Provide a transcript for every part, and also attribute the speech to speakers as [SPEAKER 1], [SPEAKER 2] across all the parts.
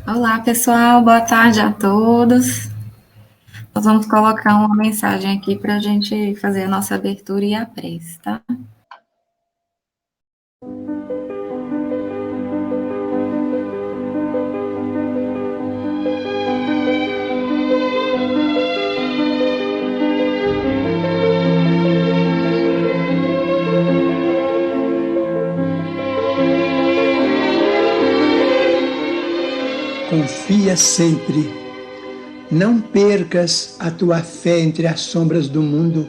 [SPEAKER 1] Olá, pessoal, boa tarde a todos. Nós vamos colocar uma mensagem aqui para a gente fazer a nossa abertura e a prece, tá?
[SPEAKER 2] Confia sempre. Não percas a tua fé entre as sombras do mundo.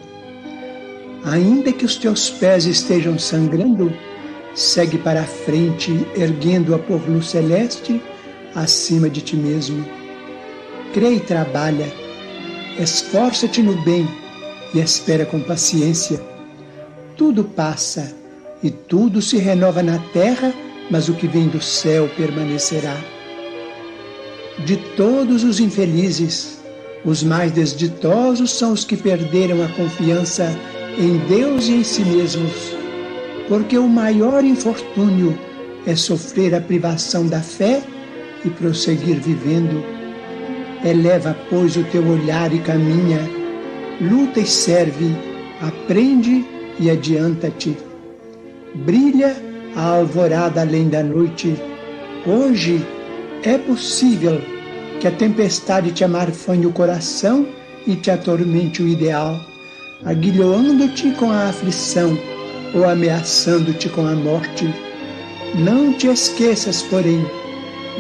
[SPEAKER 2] Ainda que os teus pés estejam sangrando, segue para a frente, erguendo-a por luz celeste acima de ti mesmo. Crê e trabalha. Esforça-te no bem e espera com paciência. Tudo passa e tudo se renova na terra, mas o que vem do céu permanecerá. De todos os infelizes, os mais desditosos são os que perderam a confiança em Deus e em si mesmos, porque o maior infortúnio é sofrer a privação da fé e prosseguir vivendo. Eleva, pois, o teu olhar e caminha, luta e serve, aprende e adianta-te. Brilha a alvorada além da noite. Hoje é possível que a tempestade te amarfanhe o coração e te atormente o ideal, aguilhoando-te com a aflição ou ameaçando-te com a morte. Não te esqueças, porém,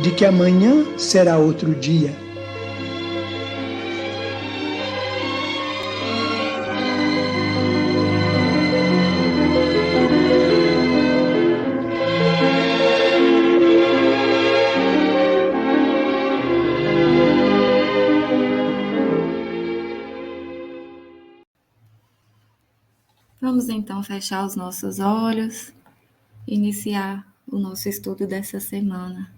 [SPEAKER 2] de que amanhã será outro dia.
[SPEAKER 1] Vamos então fechar os nossos olhos e iniciar o nosso estudo dessa semana.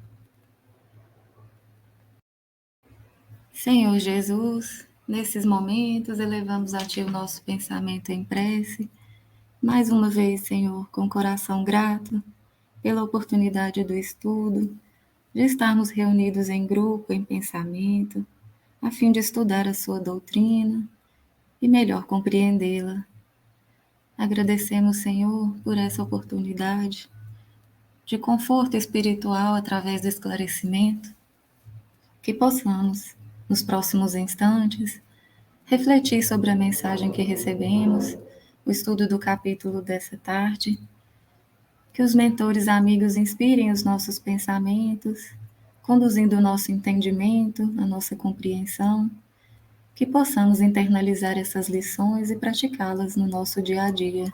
[SPEAKER 1] Senhor Jesus, nesses momentos elevamos a Ti o nosso pensamento em prece. Mais uma vez, Senhor, com coração grato pela oportunidade do estudo, de estarmos reunidos em grupo, em pensamento, a fim de estudar a Sua doutrina e melhor compreendê-la. Agradecemos, Senhor, por essa oportunidade de conforto espiritual através do esclarecimento, que possamos, nos próximos instantes, refletir sobre a mensagem que recebemos, o estudo do capítulo dessa tarde, que os mentores amigos inspirem os nossos pensamentos, conduzindo o nosso entendimento, a nossa compreensão, que possamos internalizar essas lições e praticá-las no nosso dia a dia.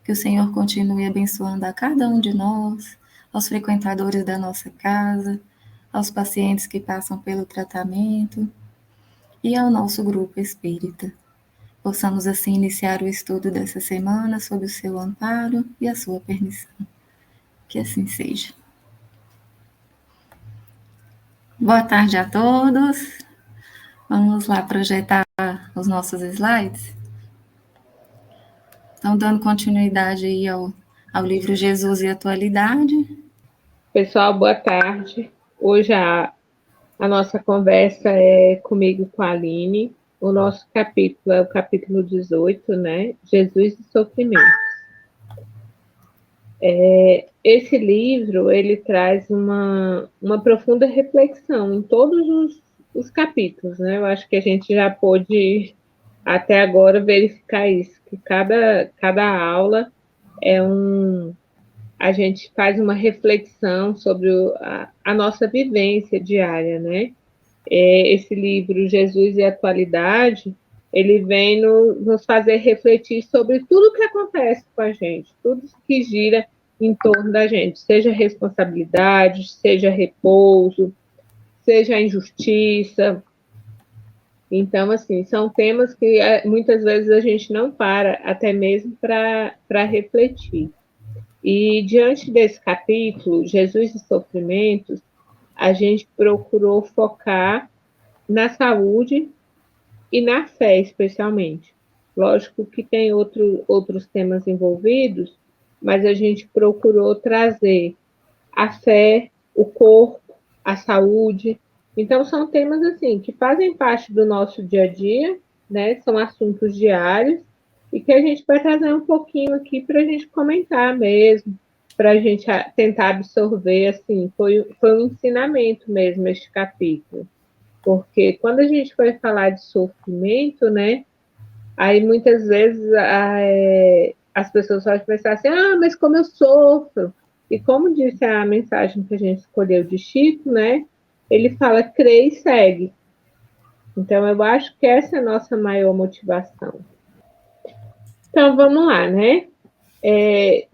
[SPEAKER 1] Que o Senhor continue abençoando a cada um de nós, aos frequentadores da nossa casa, aos pacientes que passam pelo tratamento e ao nosso grupo espírita. Possamos assim iniciar o estudo dessa semana sob o seu amparo e a sua permissão. Que assim seja. Boa tarde a todos. Vamos lá projetar os nossos slides. Então, dando continuidade aí ao livro Jesus e Atualidade.
[SPEAKER 3] Pessoal, boa tarde. Hoje a nossa conversa é comigo com a Aline. O nosso capítulo é o capítulo 18, né? Jesus e Sofrimentos. Esse livro, ele traz uma profunda reflexão em todos os capítulos, né? Eu acho que a gente já pôde, até agora, verificar isso, que cada aula a gente faz uma reflexão sobre a nossa vivência diária, né? Esse livro, Jesus e Atualidade, ele vem nos fazer refletir sobre tudo que acontece com a gente, tudo que gira em torno da gente, seja responsabilidade, seja repouso, seja injustiça. Então, assim, são temas que muitas vezes a gente não para, até mesmo para refletir. E diante desse capítulo, Jesus e Sofrimentos, a gente procurou focar na saúde e na fé, especialmente. Lógico que tem outros temas envolvidos, mas a gente procurou trazer a fé, o corpo a saúde. Então, são temas assim que fazem parte do nosso dia a dia, né? São assuntos diários e que a gente vai trazer um pouquinho aqui para a gente comentar mesmo, para a gente tentar absorver, assim, foi um ensinamento mesmo este capítulo. Porque quando a gente vai falar de sofrimento, né? Aí muitas vezes as pessoas podem pensar assim, mas como eu sofro? E como disse a mensagem que a gente escolheu de Chico, né? Ele fala, crê e segue. Então, eu acho que essa é a nossa maior motivação. Então, vamos lá, né?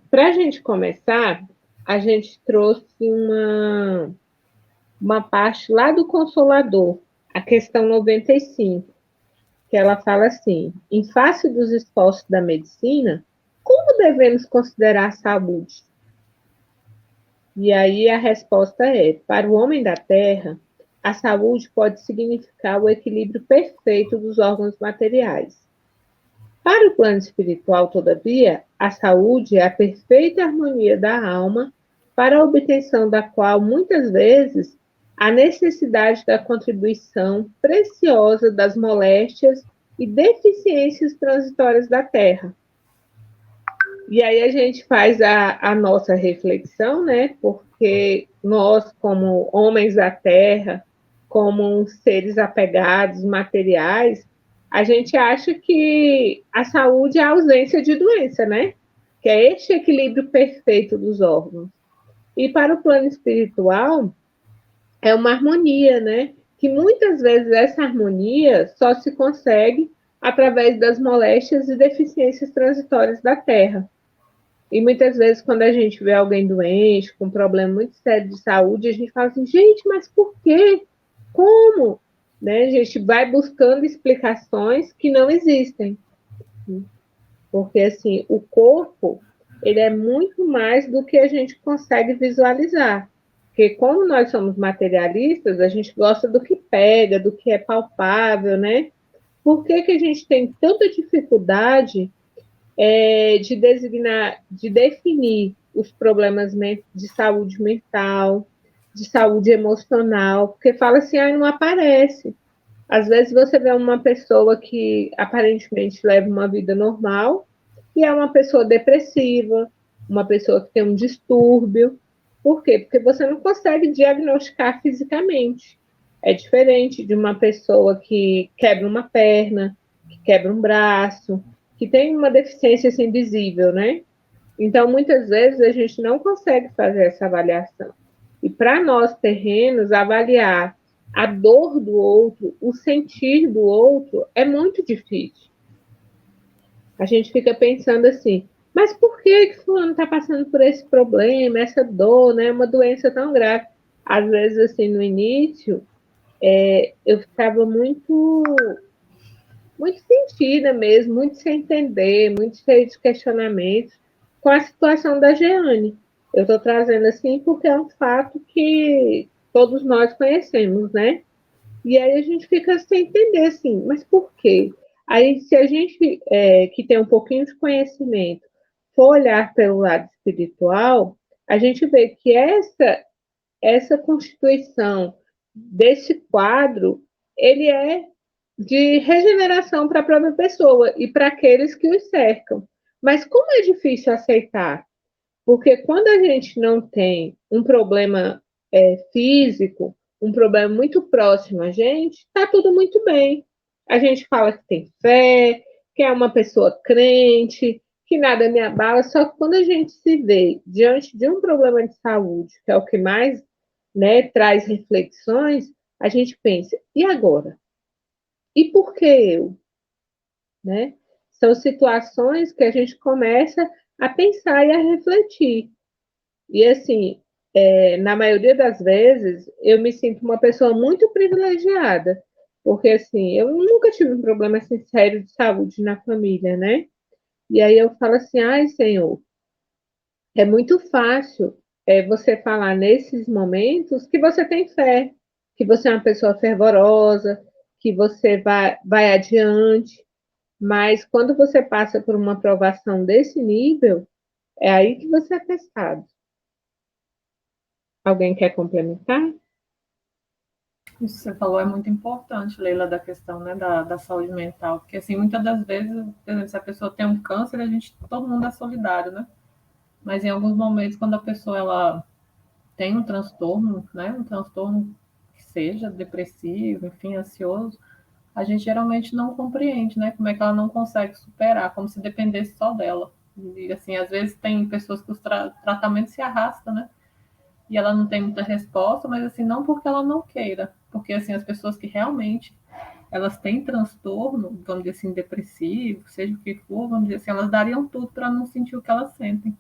[SPEAKER 3] Para a gente começar, a gente trouxe uma parte lá do Consolador, a questão 95, que ela fala assim: em face dos esforços da medicina, como devemos considerar a saúde? E aí a resposta é: para o homem da Terra, a saúde pode significar o equilíbrio perfeito dos órgãos materiais. Para o plano espiritual, todavia, a saúde é a perfeita harmonia da alma, para a obtenção da qual, muitas vezes, há necessidade da contribuição preciosa das moléstias e deficiências transitórias da Terra. E aí a gente faz a nossa reflexão, né? Porque nós, como homens da Terra, como seres apegados, materiais, a gente acha que a saúde é a ausência de doença, né? Que é este equilíbrio perfeito dos órgãos. E para o plano espiritual, é uma harmonia, né? Que muitas vezes essa harmonia só se consegue através das moléstias e deficiências transitórias da Terra. E muitas vezes, quando a gente vê alguém doente, com um problema muito sério de saúde, a gente fala assim, gente, mas por quê? Como? Né? A gente vai buscando explicações que não existem. Porque, assim, o corpo, ele é muito mais do que a gente consegue visualizar. Porque como nós somos materialistas, a gente gosta do que pega, do que é palpável, né? Por que a gente tem tanta dificuldade de definir os problemas de saúde mental, de saúde emocional, porque fala assim, não aparece. Às vezes você vê uma pessoa que aparentemente leva uma vida normal e é uma pessoa depressiva, uma pessoa que tem um distúrbio. Por quê? Porque você não consegue diagnosticar fisicamente. É diferente de uma pessoa que quebra uma perna, que quebra um braço, que tem uma deficiência assim, visível, né? Então, muitas vezes a gente não consegue fazer essa avaliação. E para nós terrenos, avaliar a dor do outro, o sentir do outro, é muito difícil. A gente fica pensando assim, mas por que fulano está passando por esse problema, essa dor, né? Uma doença tão grave. Às vezes, assim, no início, eu ficava muito sentida mesmo, muito sem entender, muito cheia de questionamentos com a situação da Jeane. Eu estou trazendo assim porque é um fato que todos nós conhecemos, né? E aí a gente fica sem entender assim, mas por quê? Aí se a gente que tem um pouquinho de conhecimento for olhar pelo lado espiritual, a gente vê que essa constituição desse quadro, ele é de regeneração para a própria pessoa e para aqueles que os cercam. Mas como é difícil aceitar? Porque quando a gente não tem um problema físico, um problema muito próximo a gente, está tudo muito bem. A gente fala que tem fé, que é uma pessoa crente, que nada me abala, só que quando a gente se vê diante de um problema de saúde, que é o que mais, né, traz reflexões, a gente pensa, e agora? E por que eu? Né? São situações que a gente começa a pensar e a refletir. E assim, na maioria das vezes, eu me sinto uma pessoa muito privilegiada, porque assim, eu nunca tive um problema assim, sério de saúde na família, né? E aí eu falo assim, ai, Senhor, é muito fácil você falar nesses momentos que você tem fé, que você é uma pessoa fervorosa, que você vai adiante, mas quando você passa por uma aprovação desse nível, é aí que você é testado. Alguém quer complementar?
[SPEAKER 4] Isso que você falou é muito importante, Leila, da questão, né, da saúde mental, porque assim, muitas das vezes, por exemplo, se a pessoa tem um câncer, todo mundo é solidário, né? Mas em alguns momentos, quando a pessoa ela tem um transtorno, né, um transtorno que seja depressivo, enfim, ansioso, a gente geralmente não compreende, né, como é que ela não consegue superar, como se dependesse só dela. E assim, às vezes tem pessoas que o tratamento se arrasta, né? E ela não tem muita resposta, mas assim, não porque ela não queira, porque assim, as pessoas que realmente elas têm transtorno, vamos dizer assim, depressivo, seja o que for, vamos dizer assim, elas dariam tudo para não sentir o que elas sentem.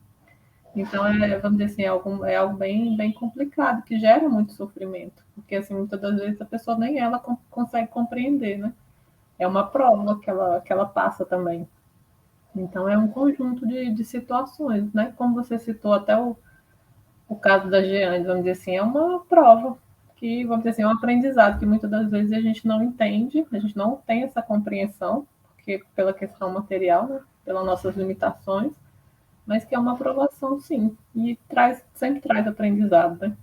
[SPEAKER 4] Então, vamos dizer assim, é algo bem, bem complicado, que gera muito sofrimento, porque assim, muitas das vezes a pessoa nem ela consegue compreender, né? É uma prova que ela passa também. Então, é um conjunto de situações, né? Como você citou até o caso da Jeane, vamos dizer assim, é uma prova que, vamos dizer assim, é um aprendizado que muitas das vezes a gente não entende, a gente não tem essa compreensão, porque pela questão material, né, pelas nossas limitações, mas que é uma aprovação, sim, e sempre traz aprendizado, né?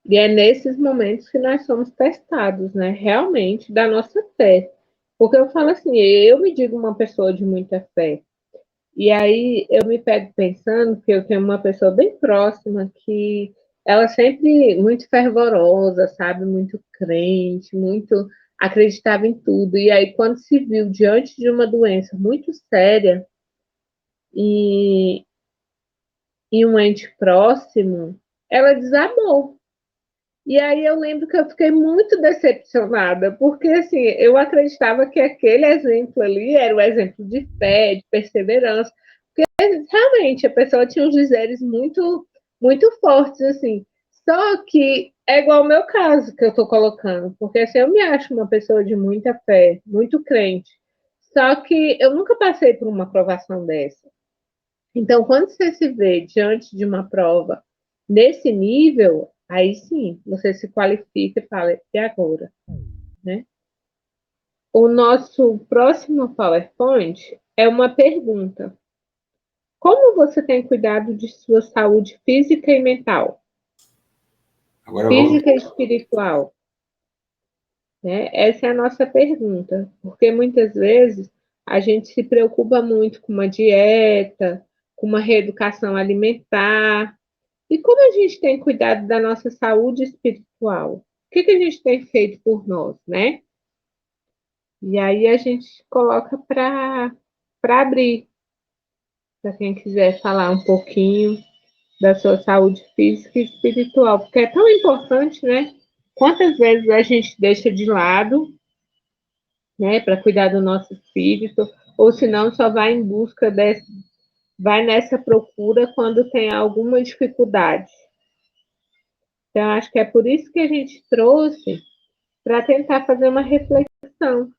[SPEAKER 3] E é nesses momentos que nós somos testados, né? Realmente, da nossa fé. Porque eu falo assim, eu me digo uma pessoa de muita fé. E aí eu me pego pensando que eu tenho uma pessoa bem próxima que ela sempre muito fervorosa, sabe? Muito crente, muito acreditava em tudo. E aí, quando se viu diante de uma doença muito séria e, e um ente próximo, ela desabou. E aí eu lembro que eu fiquei muito decepcionada, porque assim, eu acreditava que aquele exemplo ali era o exemplo de fé, de perseverança, porque realmente a pessoa tinha uns dizeres muito, muito fortes, assim. Só que é igual ao meu caso que eu estou colocando, porque assim, eu me acho uma pessoa de muita fé, muito crente. Só que eu nunca passei por uma provação dessa. Então, quando você se vê diante de uma prova nesse nível, aí sim, você se qualifica e fala, e agora? Né? O nosso próximo PowerPoint é uma pergunta. Como você tem cuidado de sua saúde física e mental?
[SPEAKER 5] Agora vamos.
[SPEAKER 3] Física e espiritual? Né? Essa é a nossa pergunta, porque muitas vezes a gente se preocupa muito com uma dieta, com uma reeducação alimentar. E como a gente tem cuidado da nossa saúde espiritual? O que a gente tem feito por nós, né? E aí a gente coloca para abrir, para quem quiser falar um pouquinho da sua saúde física e espiritual, porque é tão importante, né? Quantas vezes a gente deixa de lado, né, para cuidar do nosso espírito, ou se não, só vai em busca desse, vai nessa procura quando tem alguma dificuldade. Então, acho que é por isso que a gente trouxe para tentar fazer uma reflexão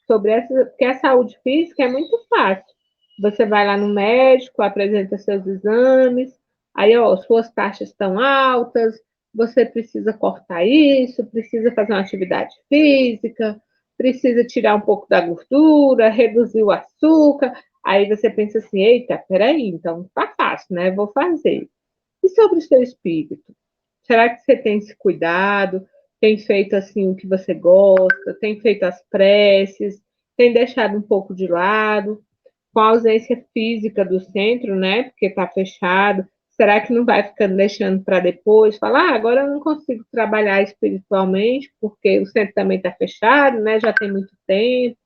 [SPEAKER 3] sobre essa, porque a saúde física é muito fácil. Você vai lá no médico, apresenta seus exames, aí, ó, suas taxas estão altas, você precisa cortar isso, precisa fazer uma atividade física, precisa tirar um pouco da gordura, reduzir o açúcar. Aí você pensa assim, eita, peraí, então tá fácil, né? Vou fazer. E sobre o seu espírito? Será que você tem se cuidado? Tem feito assim o que você gosta? Tem feito as preces? Tem deixado um pouco de lado? Com a ausência física do centro, né? Porque está fechado. Será que não vai ficando deixando para depois? Falar, agora eu não consigo trabalhar espiritualmente porque o centro também está fechado, né? Já tem muito tempo.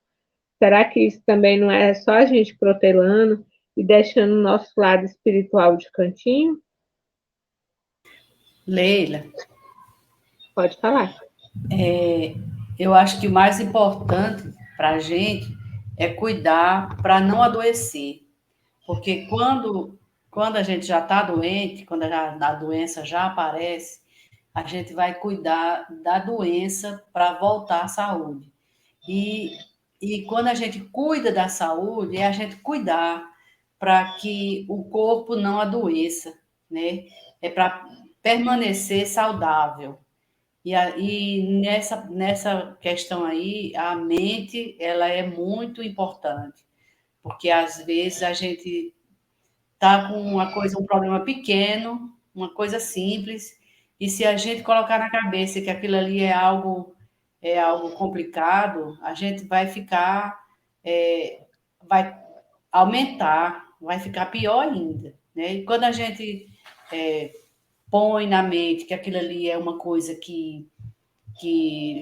[SPEAKER 3] Será que isso também não é só a gente protelando e deixando o nosso lado espiritual de cantinho?
[SPEAKER 6] Leila,
[SPEAKER 3] Pode falar.
[SPEAKER 6] eu acho que o mais importante para a gente é cuidar para não adoecer. Porque quando a gente já está doente, quando a doença já aparece, a gente vai cuidar da doença para voltar à saúde. E quando a gente cuida da saúde, é a gente cuidar para que o corpo não adoeça, né? É para permanecer saudável. E nessa questão aí, a mente, ela é muito importante, porque às vezes a gente tá com uma coisa, um problema pequeno, uma coisa simples, E se a gente colocar na cabeça que aquilo ali é algo complicado, a gente vai ficar, vai aumentar, vai ficar pior ainda, né? E quando a gente põe na mente que aquilo ali é uma coisa que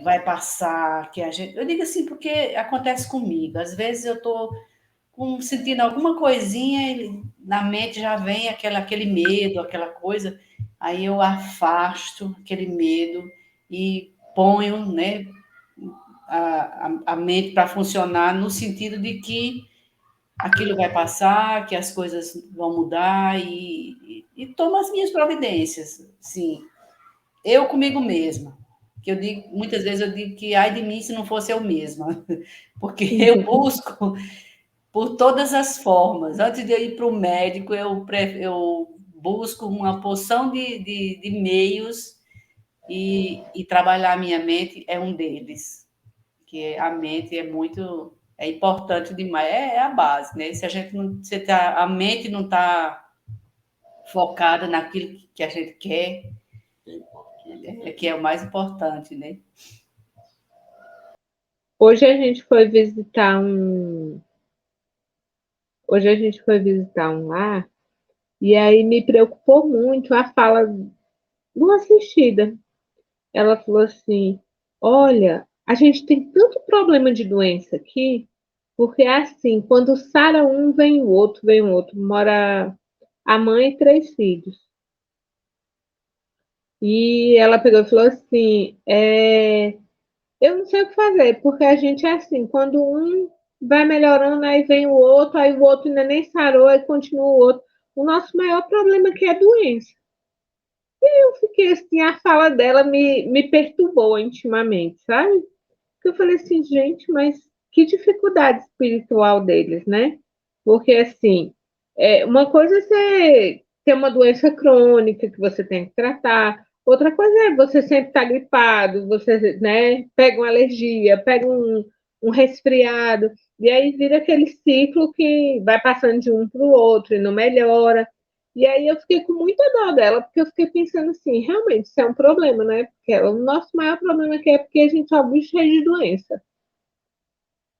[SPEAKER 6] vai passar, que a gente. Eu digo assim porque acontece comigo. Às vezes eu estou sentindo alguma coisinha e na mente já vem aquele medo, aquela coisa. Aí eu afasto aquele medo e ponho, né, a mente para funcionar no sentido de que aquilo vai passar, que as coisas vão mudar e tomo as minhas providências. Sim, eu comigo mesma. Que eu digo, muitas vezes eu digo que ai de mim se não fosse eu mesma, porque eu busco por todas as formas. Antes de eu ir para o médico, eu busco uma porção de meios e trabalhar a minha mente é um deles, que a mente é importante demais, é a base, né? Se a gente não, a mente não está focada naquilo que a gente quer, que é o mais importante, né?
[SPEAKER 3] Hoje a gente foi visitar um. Hoje a gente foi visitar um lar, e aí me preocupou muito a fala de uma assistida. Ela falou assim: olha, a gente tem tanto problema de doença aqui, porque é assim, quando sara um, vem o outro, vem o outro. Mora a mãe e 3 filhos. E ela pegou e falou assim: eu não sei o que fazer, porque a gente é assim, quando um vai melhorando, aí vem o outro, aí o outro ainda nem sarou, aí continua o outro. O nosso maior problema aqui é doença. Eu fiquei assim, a fala dela me perturbou intimamente, sabe? Porque eu falei assim, gente, mas que dificuldade espiritual deles, né? Porque assim, uma coisa é você ter uma doença crônica que você tem que tratar, outra coisa é você sempre estar gripado, você, né, pega uma alergia, pega um resfriado, e aí vira aquele ciclo que vai passando de um para o outro e não melhora. E aí eu fiquei com muita dó dela, porque eu fiquei pensando assim, realmente, isso é um problema, né? Porque o nosso maior problema aqui é porque a gente só vive cheio de doença.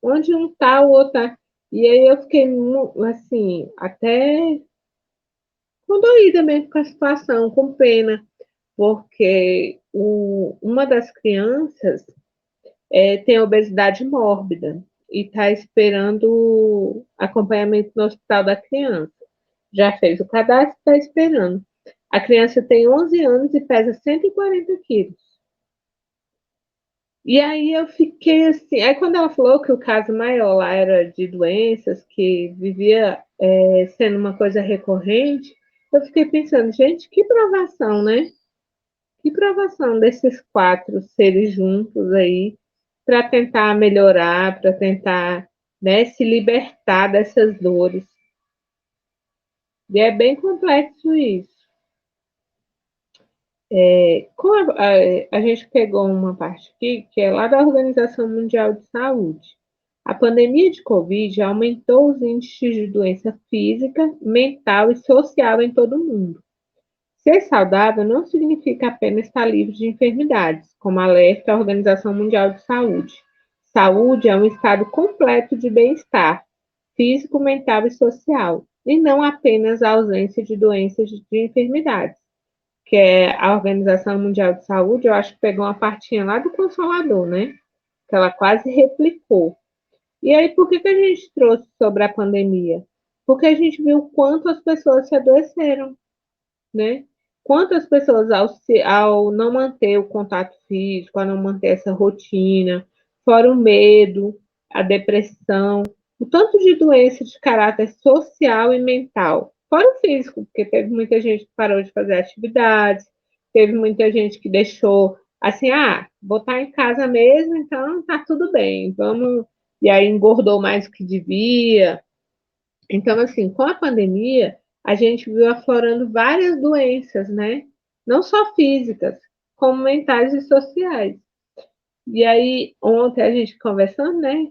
[SPEAKER 3] Onde um tá, o outro tá. E aí eu fiquei, assim, até condoída mesmo com a situação, com pena, porque uma das crianças tem obesidade mórbida e está esperando acompanhamento no hospital da criança. Já fez o cadastro, está esperando. A criança tem 11 anos e pesa 140 quilos. E aí eu fiquei assim. Aí quando ela falou que o caso maior lá era de doenças, que vivia sendo uma coisa recorrente, eu fiquei pensando, gente, que provação, né? Que provação desses 4 seres juntos aí para tentar melhorar, para tentar, né, se libertar dessas dores. E é bem complexo isso. A gente pegou uma parte aqui que é lá da Organização Mundial de Saúde. A pandemia de Covid aumentou os índices de doença física, mental e social em todo o mundo. Ser saudável não significa apenas estar livre de enfermidades, como alerta a Organização Mundial de Saúde. Saúde é um estado completo de bem-estar físico, mental e social, e não apenas a ausência de doenças de enfermidades, que é a Organização Mundial de Saúde, eu acho que pegou uma partinha lá do Consolador, né? Que ela quase replicou. E aí, por que a gente trouxe sobre a pandemia? Porque a gente viu quanto as pessoas se adoeceram, né? Quantas pessoas, ao não manter o contato físico, ao não manter essa rotina, fora o medo, a depressão, o tanto de doenças de caráter social e mental, fora o físico, porque teve muita gente que parou de fazer atividades, teve muita gente que deixou assim, botar em casa mesmo, então tá tudo bem, vamos. E aí engordou mais do que devia. Então, assim, com a pandemia, a gente viu aflorando várias doenças, né? Não só físicas, como mentais e sociais. E aí, ontem a gente conversando, né?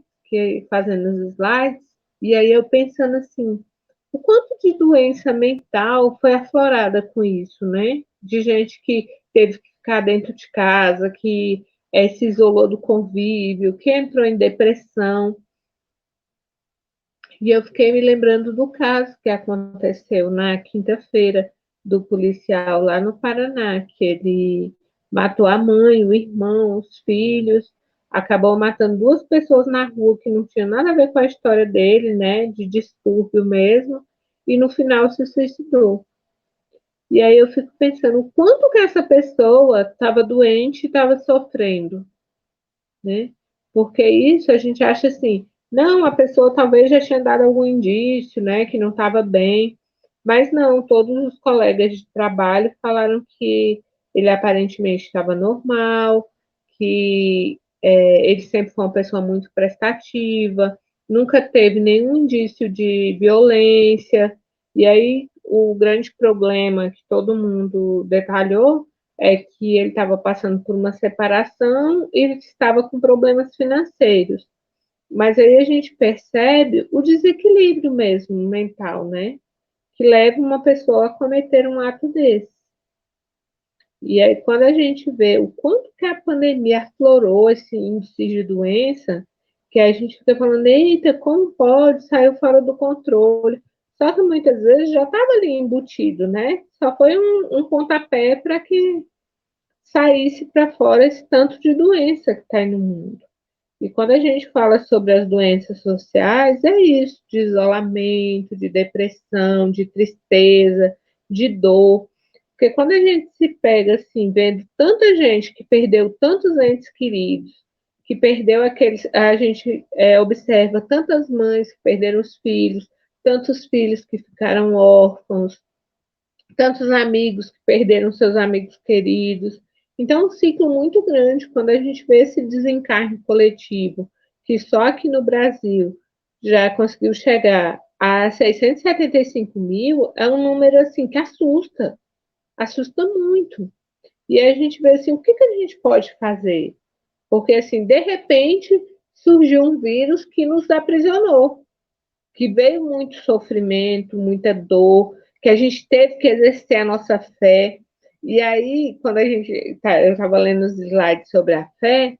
[SPEAKER 3] Fazendo os slides, e aí eu pensando assim, o quanto de doença mental foi aflorada com isso, né? De gente que teve que ficar dentro de casa, que se isolou do convívio, que entrou em depressão. E eu fiquei me lembrando do caso que aconteceu na quinta-feira do policial lá no Paraná, que ele matou a mãe, o irmão, os filhos, acabou matando 2 pessoas na rua que não tinha nada a ver com a história dele, né, de distúrbio mesmo, e no final se suicidou. E aí eu fico pensando o quanto que essa pessoa estava doente e estava sofrendo, né? Porque isso a gente acha assim, não, a pessoa talvez já tinha dado algum indício, né, que não estava bem, mas não, todos os colegas de trabalho falaram que ele aparentemente estava normal, que ele sempre foi uma pessoa muito prestativa, nunca teve nenhum indício de violência, e aí o grande problema que todo mundo detalhou é que ele estava passando por uma separação e estava com problemas financeiros. Mas aí a gente percebe o desequilíbrio mesmo mental, né? Que leva uma pessoa a cometer um ato desse. E aí, quando a gente vê o quanto que a pandemia aflorou esse índice de doença, que a gente fica falando, eita, como pode? Saiu fora do controle. Só que muitas vezes já estava ali embutido, né? Só foi um pontapé para que saísse para fora esse tanto de doença que está aí no mundo. E quando a gente fala sobre as doenças sociais, é isso, de isolamento, de depressão, de tristeza, de dor. Porque quando a gente se pega assim, vendo tanta gente que perdeu tantos entes queridos, que perdeu aqueles. A gente observa tantas mães que perderam os filhos, tantos filhos que ficaram órfãos, tantos amigos que perderam seus amigos queridos. Então, é um ciclo muito grande quando a gente vê esse desencarne coletivo, que só aqui no Brasil já conseguiu chegar a 675 mil, é um número assim que assusta muito. E aí a gente vê assim, o que a gente pode fazer? Porque assim, de repente surgiu um vírus que nos aprisionou, que veio muito sofrimento, muita dor, que a gente teve que exercer a nossa fé. E aí, quando eu estava lendo os slides sobre a fé,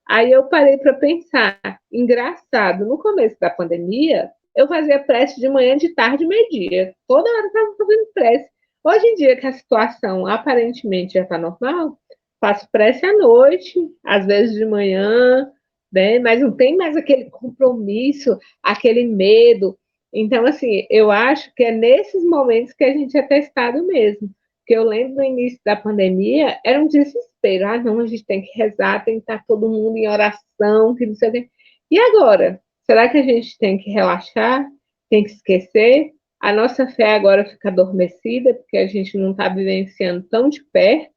[SPEAKER 3] aí eu parei para pensar, engraçado, no começo da pandemia, eu fazia prece de manhã, de tarde, meio-dia. Toda hora eu estava fazendo prece. Hoje em dia, que a situação aparentemente já está normal, faço prece à noite, às vezes de manhã, né? Mas não tem mais aquele compromisso, aquele medo. Então, assim, eu acho que é nesses momentos que a gente é testado mesmo. Porque eu lembro no início da pandemia, era um desespero. Ah, não, a gente tem que rezar, tem que estar todo mundo em oração, que não sei o quê. E agora? Será que a gente tem que relaxar? Tem que esquecer? A nossa fé agora fica adormecida, porque a gente não está vivenciando tão de perto,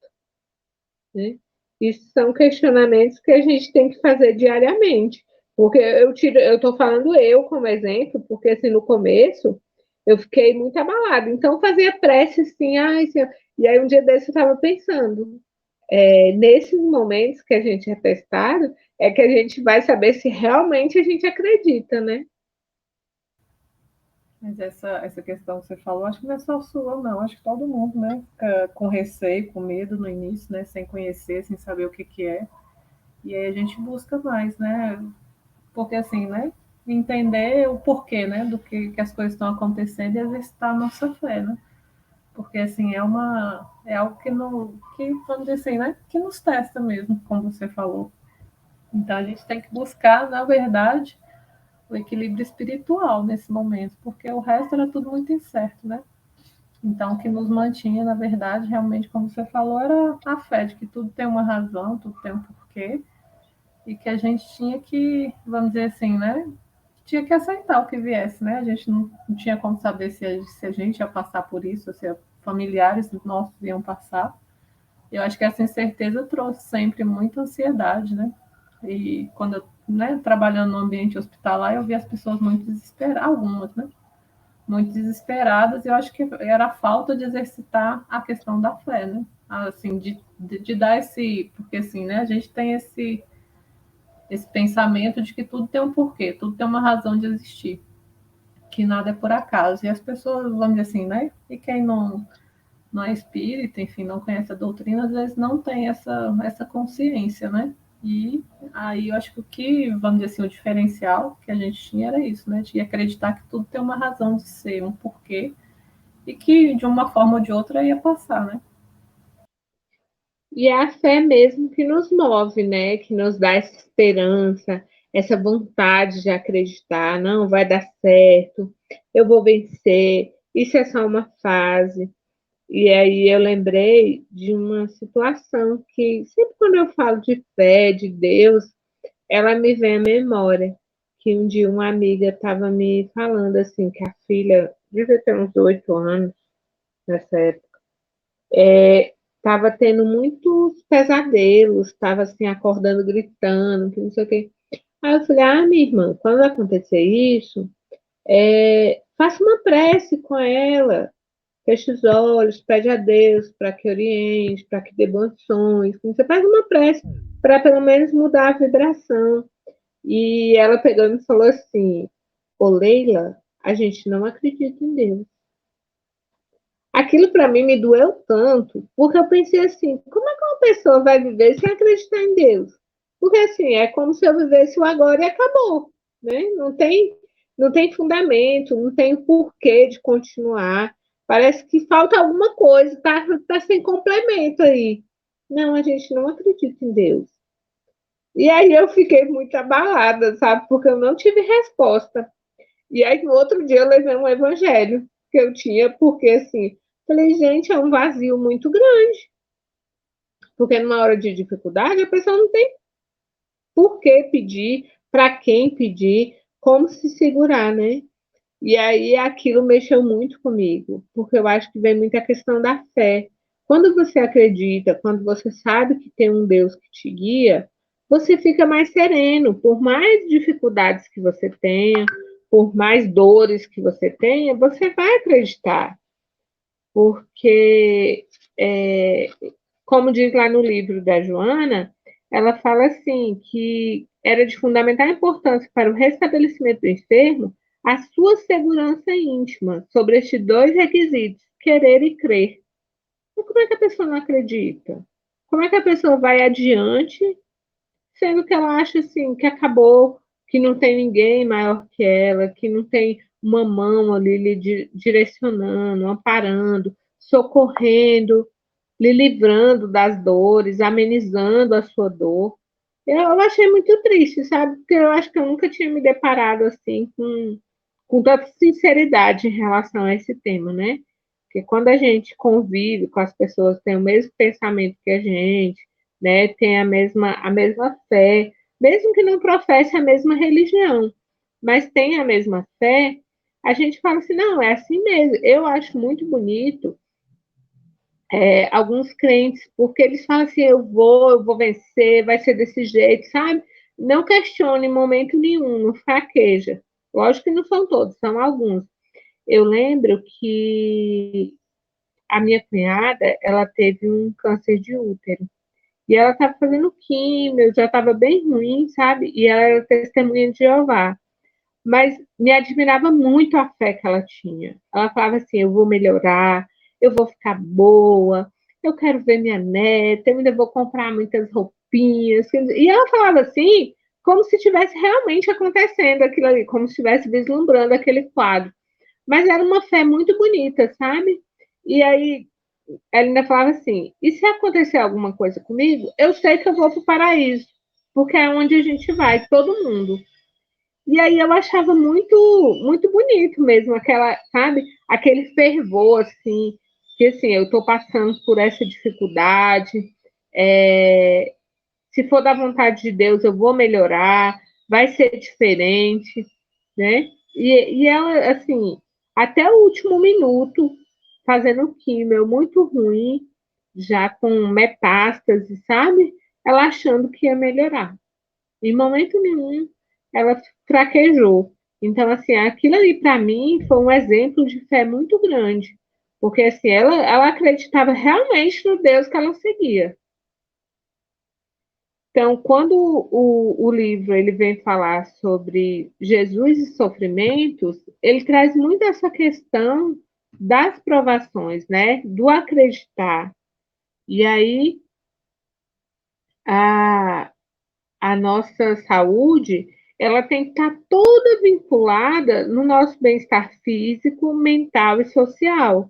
[SPEAKER 3] né? Isso são questionamentos que a gente tem que fazer diariamente. Porque eu estou falando eu como exemplo, porque assim, no começo eu fiquei muito abalada. Então, fazia prece assim, ai, Senhor. E aí, um dia desse, eu estava pensando, nesses momentos que a gente é testado, é que a gente vai saber se realmente a gente acredita, né?
[SPEAKER 4] Mas essa questão que você falou, acho que não é só sua, não. Acho que todo mundo, né? Fica com receio, com medo no início, né? Sem conhecer, sem saber o que é. E aí a gente busca mais, né? Porque assim, né? Entender o porquê, né? Do que as coisas estão acontecendo e exercitar a nossa fé, né? Porque assim, é algo que, vamos dizer assim, né? Que nos testa mesmo, como você falou. Então a gente tem que buscar, na verdade, o equilíbrio espiritual nesse momento, porque o resto era tudo muito incerto, né? Então, o que nos mantinha, na verdade, realmente, como você falou, era a fé de que tudo tem uma razão, tudo tem um porquê, e que a gente tinha que, vamos dizer assim, né? Tinha que aceitar o que viesse, né? A gente não tinha como saber se a gente ia passar por isso, ou se familiares nossos iam passar. Eu acho que essa incerteza trouxe sempre muita ansiedade, né? E quando eu, né, trabalhando no ambiente hospitalar, eu vi as pessoas muito desesperadas, algumas, né? Muito desesperadas, e eu acho que era a falta de exercitar a questão da fé, né? Assim, de dar esse. Porque, assim, né, a gente tem esse pensamento de que tudo tem um porquê, tudo tem uma razão de existir, que nada é por acaso. E as pessoas, vamos dizer assim, né? E quem não é espírita, enfim, não conhece a doutrina, às vezes não tem essa consciência, né? E aí eu acho que o que, vamos dizer assim, o diferencial que a gente tinha era isso, né? De acreditar que tudo tem uma razão de ser, um porquê, e que de uma forma ou de outra ia passar, né?
[SPEAKER 3] E é a fé mesmo que nos move, né? Que nos dá essa esperança, essa vontade de acreditar, não, vai dar certo, eu vou vencer, isso é só uma fase. E aí eu lembrei de uma situação que sempre quando eu falo de fé, de Deus, ela me vem à memória. Que um dia uma amiga estava me falando assim, que a filha devia ter uns 8 anos nessa época, estava tendo muitos pesadelos, estava assim, acordando, gritando, que não sei o quê. Aí eu falei, minha irmã, quando acontecer isso, faça uma prece com ela, feche os olhos, pede a Deus para que oriente, para que dê bons sonhos. Você faz uma prece para pelo menos mudar a vibração. E ela pegou e me falou assim: Ô Leila, a gente não acredita em Deus. Aquilo para mim me doeu tanto, porque eu pensei assim: como é que uma pessoa vai viver sem acreditar em Deus? Porque assim, é como se eu vivesse o agora e acabou, né? Não tem fundamento, não tem porquê de continuar. Parece que falta alguma coisa, tá sem complemento aí. Não, a gente não acredita em Deus. E aí eu fiquei muito abalada, sabe? Porque eu não tive resposta. E aí no outro dia eu levei um evangelho que eu tinha, porque assim, falei, gente, é um vazio muito grande. Porque numa hora de dificuldade a pessoa não tem por que pedir, para quem pedir, como se segurar, né? E aí aquilo mexeu muito comigo, porque eu acho que vem muito a questão da fé. Quando você acredita, quando você sabe que tem um Deus que te guia, você fica mais sereno, por mais dificuldades que você tenha, por mais dores que você tenha, você vai acreditar, porque, como diz lá no livro da Joana, ela fala assim que era de fundamental importância para o restabelecimento do enfermo a sua segurança íntima sobre estes dois requisitos, querer e crer. E como é que a pessoa não acredita? Como é que a pessoa vai adiante, sendo que ela acha assim que acabou, que não tem ninguém maior que ela, que não tem uma mão ali lhe direcionando, amparando, socorrendo, lhe livrando das dores, amenizando a sua dor. Eu achei muito triste, sabe? Porque eu acho que eu nunca tinha me deparado assim com tanta sinceridade em relação a esse tema, né? Porque quando a gente convive com as pessoas que têm o mesmo pensamento que a gente, né, tem a mesma fé, mesmo que não professe a mesma religião, mas tem a mesma fé, a gente fala assim, não, é assim mesmo. Eu acho muito bonito alguns crentes, porque eles falam assim, eu vou vencer, vai ser desse jeito, sabe? Não questione em momento nenhum, não fraqueja. Lógico que não são todos, são alguns. Eu lembro que a minha cunhada, ela teve um câncer de útero. E ela estava fazendo químio, já estava bem ruim, sabe? E ela era testemunha de Jeová. Mas me admirava muito a fé que ela tinha. Ela falava assim: eu vou melhorar, eu vou ficar boa, eu quero ver minha neta, eu ainda vou comprar muitas roupinhas. E ela falava assim, como se estivesse realmente acontecendo aquilo ali, como se estivesse vislumbrando aquele quadro. Mas era uma fé muito bonita, sabe? E aí ela ainda falava assim: e se acontecer alguma coisa comigo, eu sei que eu vou para o paraíso, porque é onde a gente vai, todo mundo. E aí eu achava muito, muito bonito mesmo, aquela, sabe, aquele fervor, assim, que assim, eu estou passando por essa dificuldade, é, se for da vontade de Deus, eu vou melhorar, vai ser diferente, né? E ela, assim, até o último minuto, fazendo químio muito ruim, já com metástase, sabe? Ela achando que ia melhorar. Em momento nenhum ela fraquejou. Então, assim, aquilo ali para mim foi um exemplo de fé muito grande, porque assim, ela acreditava realmente no Deus que ela seguia. Então, quando o livro ele vem falar sobre Jesus e sofrimentos, ele traz muito essa questão das provações, né? Do acreditar. E aí, a nossa saúde, ela tem que estar toda vinculada no nosso bem-estar físico, mental e social.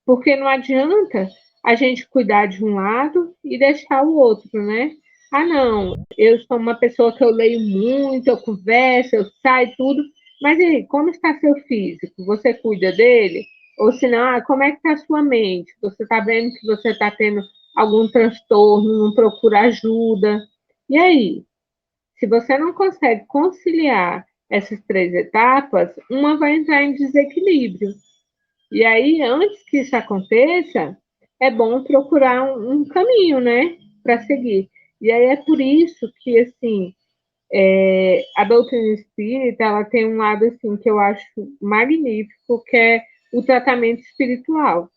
[SPEAKER 3] Porque não adianta a gente cuidar de um lado e deixar o outro, né? Ah, não, eu sou uma pessoa que eu leio muito, eu converso, eu saio, tudo. Mas e aí, como está seu físico? Você cuida dele? Ou se não, como é que está a sua mente? Você está vendo que você está tendo algum transtorno, não procura ajuda? E aí? Se você não consegue conciliar essas três etapas, uma vai entrar em desequilíbrio. E aí, antes que isso aconteça, é bom procurar um caminho, né, para seguir. E aí é por isso que, assim, a doutrina espírita, ela tem um lado, assim, que eu acho magnífico, que é o tratamento espiritual.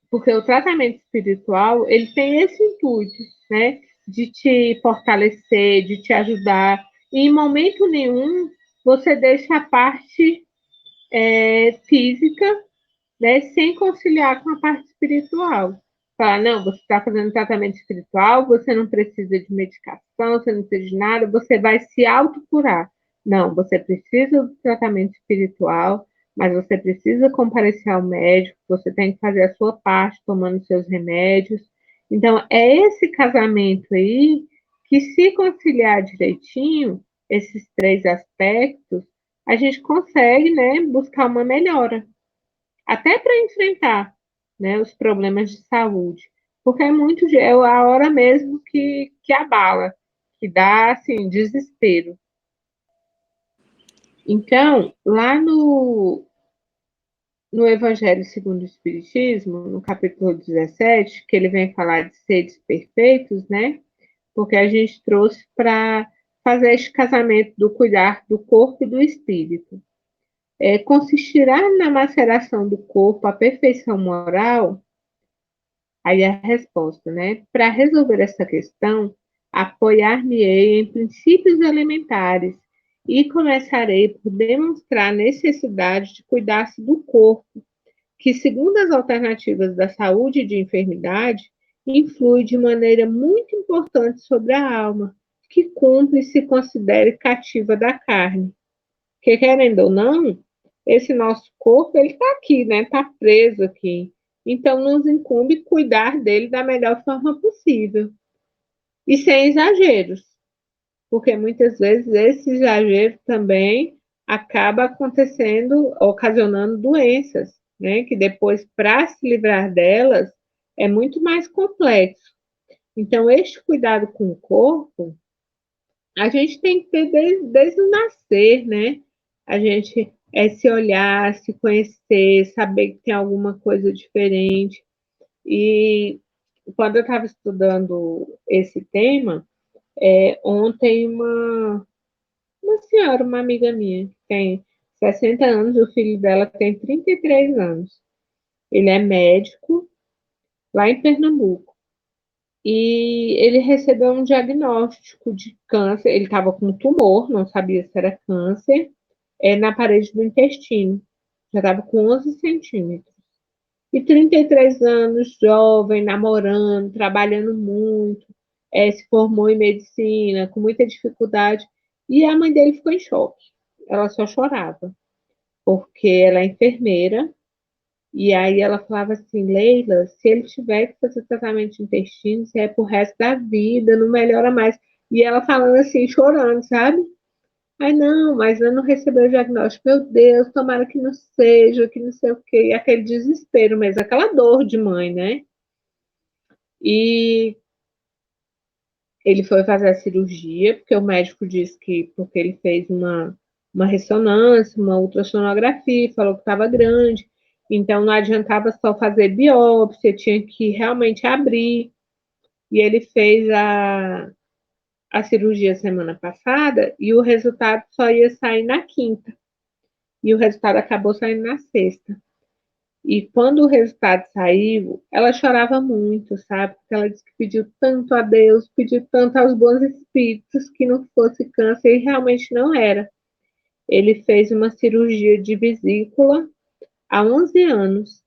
[SPEAKER 3] Porque o tratamento espiritual, ele tem esse intuito, né, de te fortalecer, de te ajudar. E em momento nenhum, você deixa a parte física, né, sem conciliar com a parte espiritual. Falar, não, você está fazendo tratamento espiritual, você não precisa de medicação, você não precisa de nada, você vai se autocurar. Não, você precisa do tratamento espiritual, mas você precisa comparecer ao médico, você tem que fazer a sua parte tomando seus remédios. Então, é esse casamento aí que, se conciliar direitinho, esses três aspectos, a gente consegue, né, buscar uma melhora até para enfrentar, né, os problemas de saúde, porque é a hora mesmo que abala, que dá assim, desespero. Então, lá no Evangelho segundo o Espiritismo, no capítulo 17, que ele vem falar de seres perfeitos, né? Porque a gente trouxe para fazer este casamento do cuidar do corpo e do espírito. Consistirá na maceração do corpo a perfeição moral. Aí a resposta, né? Para resolver essa questão, apoiar-me-ei em princípios elementares e começarei por demonstrar a necessidade de cuidar-se do corpo, que, segundo as alternativas da saúde e de enfermidade, influi de maneira muito importante sobre a alma, que cumpre e se considere cativa da carne. Que, querendo ou não, esse nosso corpo, ele está aqui, né? Está preso aqui. Então, nos incumbe cuidar dele da melhor forma possível. E sem exageros, porque muitas vezes esse exagero também acaba acontecendo, ocasionando doenças, né? Que depois, para se livrar delas, é muito mais complexo. Então, este cuidado com o corpo, a gente tem que ter desde o nascer, né? A gente se olhar, se conhecer, saber que tem alguma coisa diferente. E quando eu estava estudando esse tema, ontem uma senhora, uma amiga minha, que tem 60 anos, o filho dela tem 33 anos. Ele é médico lá em Pernambuco. E ele recebeu um diagnóstico de câncer. Ele estava com tumor, não sabia se era câncer, na parede do intestino. Já estava com 11 centímetros. E 33 anos, jovem, namorando, trabalhando muito, se formou em medicina, com muita dificuldade. E a mãe dele ficou em choque. Ela só chorava, porque ela é enfermeira. E aí ela falava assim, Leila, se ele tiver que fazer tratamento de intestino, isso é pro resto da vida, não melhora mais. E ela falando assim, chorando, sabe? Ai, não, mas eu não recebeu o diagnóstico. Meu Deus, tomara que não seja, que não sei o quê. E aquele desespero mesmo, aquela dor de mãe, né? E ele foi fazer a cirurgia, porque o médico disse que, porque ele fez uma ressonância, uma ultrassonografia, falou que estava grande, então não adiantava só fazer biópsia, tinha que realmente abrir. E ele fez a cirurgia semana passada e o resultado só ia sair na quinta. E o resultado acabou saindo na sexta. E quando o resultado saiu, ela chorava muito, sabe? Porque ela disse que pediu tanto a Deus, pediu tanto aos bons espíritos que não fosse câncer, e realmente não era. Ele fez uma cirurgia de vesícula, há 11 anos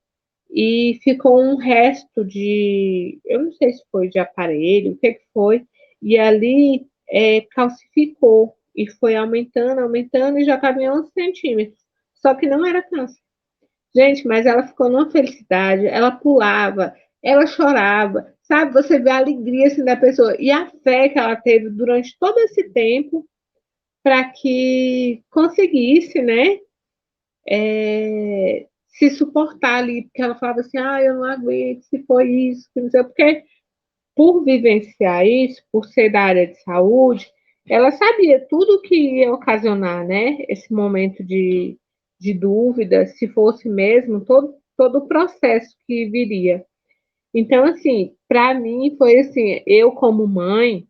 [SPEAKER 3] e ficou um resto de, eu não sei se foi de aparelho, o que foi, e ali calcificou e foi aumentando, aumentando e já estava em 11 centímetros. Só que não era câncer. Gente, mas ela ficou numa felicidade, ela pulava, ela chorava, sabe? Você vê a alegria assim, da pessoa e a fé que ela teve durante todo esse tempo para que conseguisse, né, se suportar ali, porque ela falava assim, eu não aguento, se foi isso, que não sei, porque por vivenciar isso, por ser da área de saúde, ela sabia tudo que ia ocasionar, né, esse momento de dúvida, se fosse mesmo, todo o processo que viria. Então, assim, para mim foi assim, eu como mãe,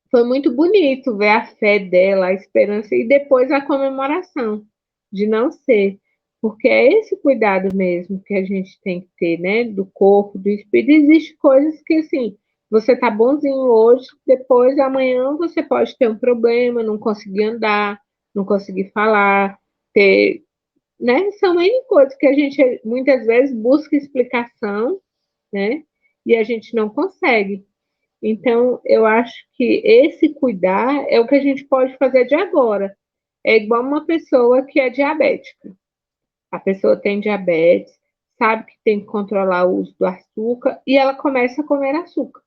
[SPEAKER 3] foi muito bonito ver a fé dela, a esperança e depois a comemoração de não ser, porque é esse cuidado mesmo que a gente tem que ter, né, do corpo, do espírito. Existem coisas que assim, você tá bonzinho hoje, depois amanhã você pode ter um problema, não conseguir andar, não conseguir falar, ter, né? São N coisas que a gente muitas vezes busca explicação, né? E a gente não consegue. Então, eu acho que esse cuidar é o que a gente pode fazer de agora. É igual uma pessoa que é diabética. A pessoa tem diabetes, sabe que tem que controlar o uso do açúcar e ela começa a comer açúcar.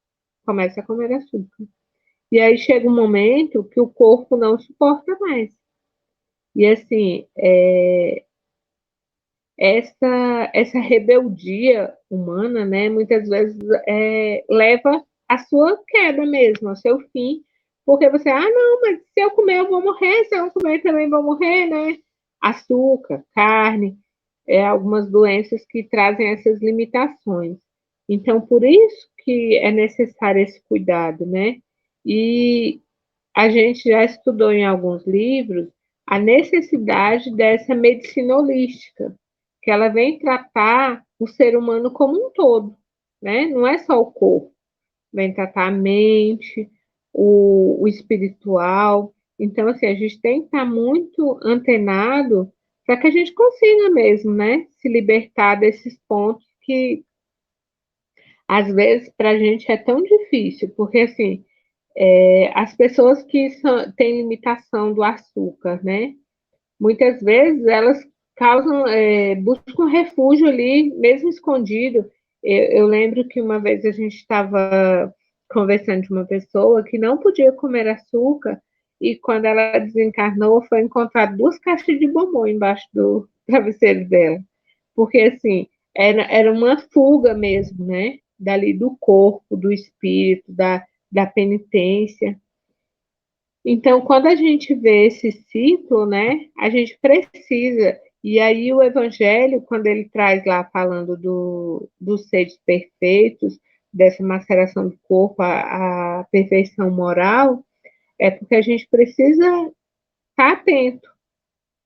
[SPEAKER 3] Começa a comer açúcar. E aí chega um momento que o corpo não suporta mais. E assim, essa rebeldia humana, né, muitas vezes leva à sua queda mesmo, ao seu fim, porque você, não, mas se eu comer eu vou morrer, se eu não comer também vou morrer, né? Açúcar, carne, algumas doenças que trazem essas limitações. Então, por isso que é necessário esse cuidado, né? E a gente já estudou em alguns livros a necessidade dessa medicina holística, que ela vem tratar o ser humano como um todo, né? Não é só o corpo, vem tratar a mente, o espiritual. Então, assim, a gente tem que estar muito antenado para que a gente consiga mesmo, né? Se libertar desses pontos que, às vezes, para a gente é tão difícil, porque, assim, as pessoas que têm limitação do açúcar, né? Muitas vezes elas buscam refúgio ali, mesmo escondido. Eu lembro que uma vez a gente estava conversando de uma pessoa que não podia comer açúcar e quando ela desencarnou foi encontrar 2 caixas de bombom embaixo do travesseiro dela. Porque, assim, era uma fuga mesmo, né? Dali do corpo, do espírito, da penitência. Então, quando a gente vê esse ciclo, né, a gente precisa. E aí o Evangelho, quando ele traz lá falando dos seres perfeitos, dessa maceração do corpo, a perfeição moral, é porque a gente precisa estar atento,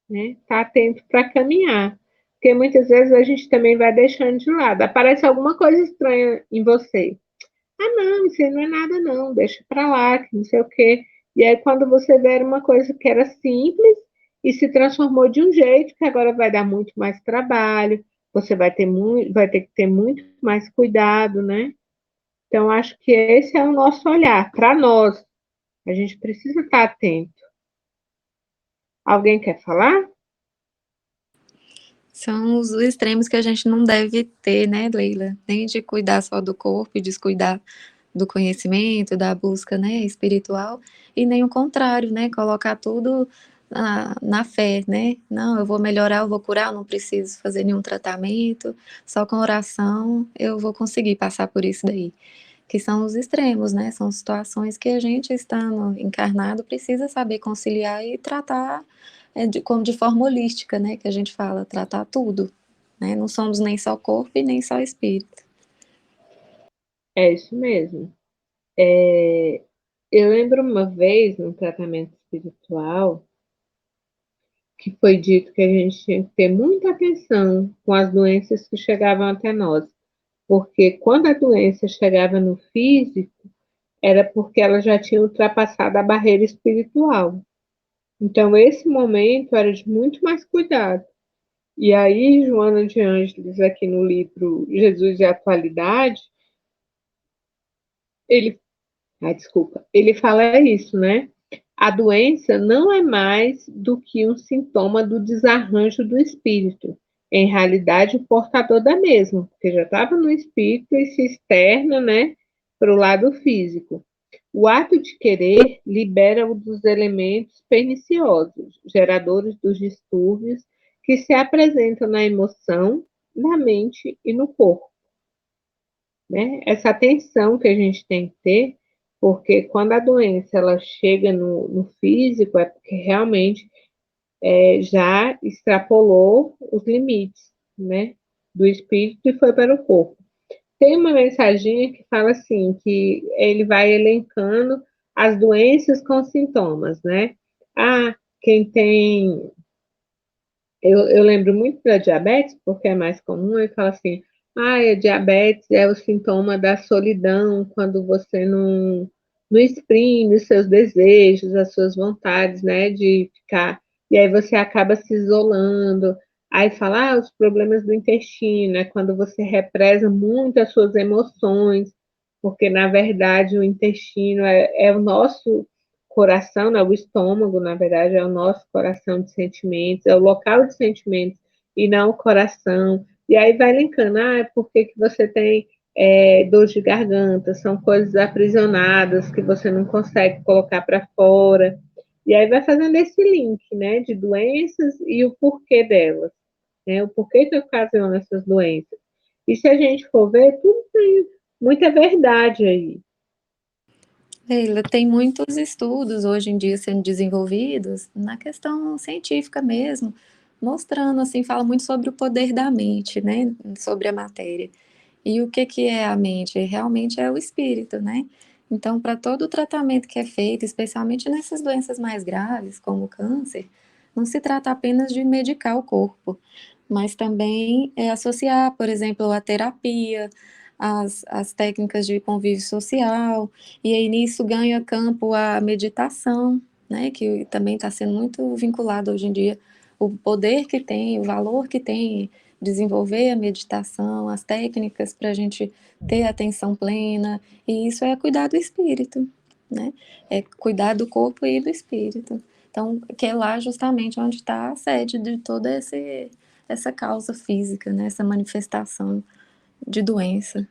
[SPEAKER 3] né? Estar atento para caminhar. Porque muitas vezes a gente também vai deixando de lado. Aparece alguma coisa estranha em você. Não, isso aí não é nada não, deixa para lá, que não sei o quê. E aí quando você vê uma coisa que era simples e se transformou de um jeito que agora vai dar muito mais trabalho, você vai ter que ter muito mais cuidado, né? Então acho que esse é o nosso olhar para nós. A gente precisa estar atento. Alguém quer falar?
[SPEAKER 1] São os extremos que a gente não deve ter, né, Leila? Nem de cuidar só do corpo e descuidar do conhecimento, da busca, né, espiritual, e nem o contrário, né, colocar tudo na fé, né? Não, eu vou melhorar, eu vou curar, eu não preciso fazer nenhum tratamento, só com oração eu vou conseguir passar por isso daí. Que são os extremos, né? São situações que a gente, estando encarnado, precisa saber conciliar e tratar como de forma holística, né? Que a gente fala, tratar tudo, né? Não somos nem só corpo e nem só espírito.
[SPEAKER 3] É isso mesmo. Eu lembro uma vez, no tratamento espiritual, que foi dito que a gente tinha que ter muita atenção com as doenças que chegavam até nós, porque quando a doença chegava no físico, era porque ela já tinha ultrapassado a barreira espiritual. Então, esse momento era de muito mais cuidado. E aí, Joana de Ângeles, aqui no livro Jesus e a Atualidade, ele, ele fala isso, né? A doença não é mais do que um sintoma do desarranjo do espírito. Em realidade, o portador da mesma, porque já estava no espírito e se externa, né, para o lado físico. O ato de querer libera-o dos elementos perniciosos, geradores dos distúrbios que se apresentam na emoção, na mente e no corpo. Né? Essa atenção que a gente tem que ter, porque quando a doença ela chega no físico, é porque realmente já extrapolou os limites, né, do espírito e foi para o corpo. Tem uma mensaginha que fala assim, que ele vai elencando as doenças com sintomas, né? Ah, quem tem... Eu lembro muito da diabetes, porque é mais comum, ele fala assim, ah, a diabetes é o sintoma da solidão, quando você não exprime os seus desejos, as suas vontades, né, de ficar... E aí você acaba se isolando. Aí fala, ah, os problemas do intestino, é quando você represa muito as suas emoções, porque, na verdade, o intestino é o nosso coração, né? O estômago, na verdade, é o nosso coração de sentimentos, é o local de sentimentos e não o coração. E aí vai linkando, ah, por que você tem dor de garganta? São coisas aprisionadas que você não consegue colocar para fora. E aí vai fazendo esse link, né, de doenças e o porquê delas, né? O porquê que ocasiona essas doenças. E se a gente for ver, tudo tem muita verdade aí.
[SPEAKER 1] Leila, tem muitos estudos hoje em dia sendo desenvolvidos na questão científica mesmo, mostrando, assim, fala muito sobre o poder da mente, né, sobre a matéria. E o que é a mente? Realmente é o espírito, né? Então, para todo o tratamento que é feito, especialmente nessas doenças mais graves, como o câncer, não se trata apenas de medicar o corpo, mas também associar, por exemplo, a terapia, as técnicas de convívio social, e aí nisso ganha campo a meditação, né, que também está sendo muito vinculado hoje em dia, o poder que tem, o valor que tem desenvolver a meditação, as técnicas para a gente ter atenção plena, e isso é cuidar do espírito, né? É cuidar do corpo e do espírito. Então, que é lá justamente onde está a sede de toda essa causa física, né? Essa manifestação de doença.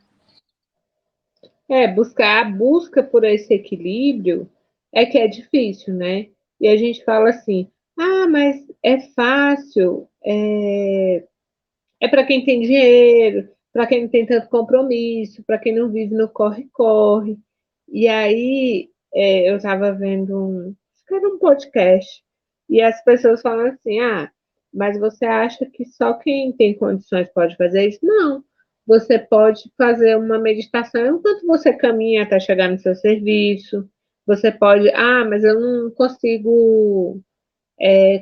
[SPEAKER 3] A busca por esse equilíbrio é que é difícil, né? E a gente fala assim, ah, mas é fácil, é para quem tem dinheiro, para quem não tem tanto compromisso, para quem não vive no corre-corre. E aí eu estava vendo acho que era um podcast, e as pessoas falam assim, ah, mas você acha que só quem tem condições pode fazer isso? Não. Você pode fazer uma meditação enquanto você caminha até chegar no seu serviço. Você pode, ah, mas eu não consigo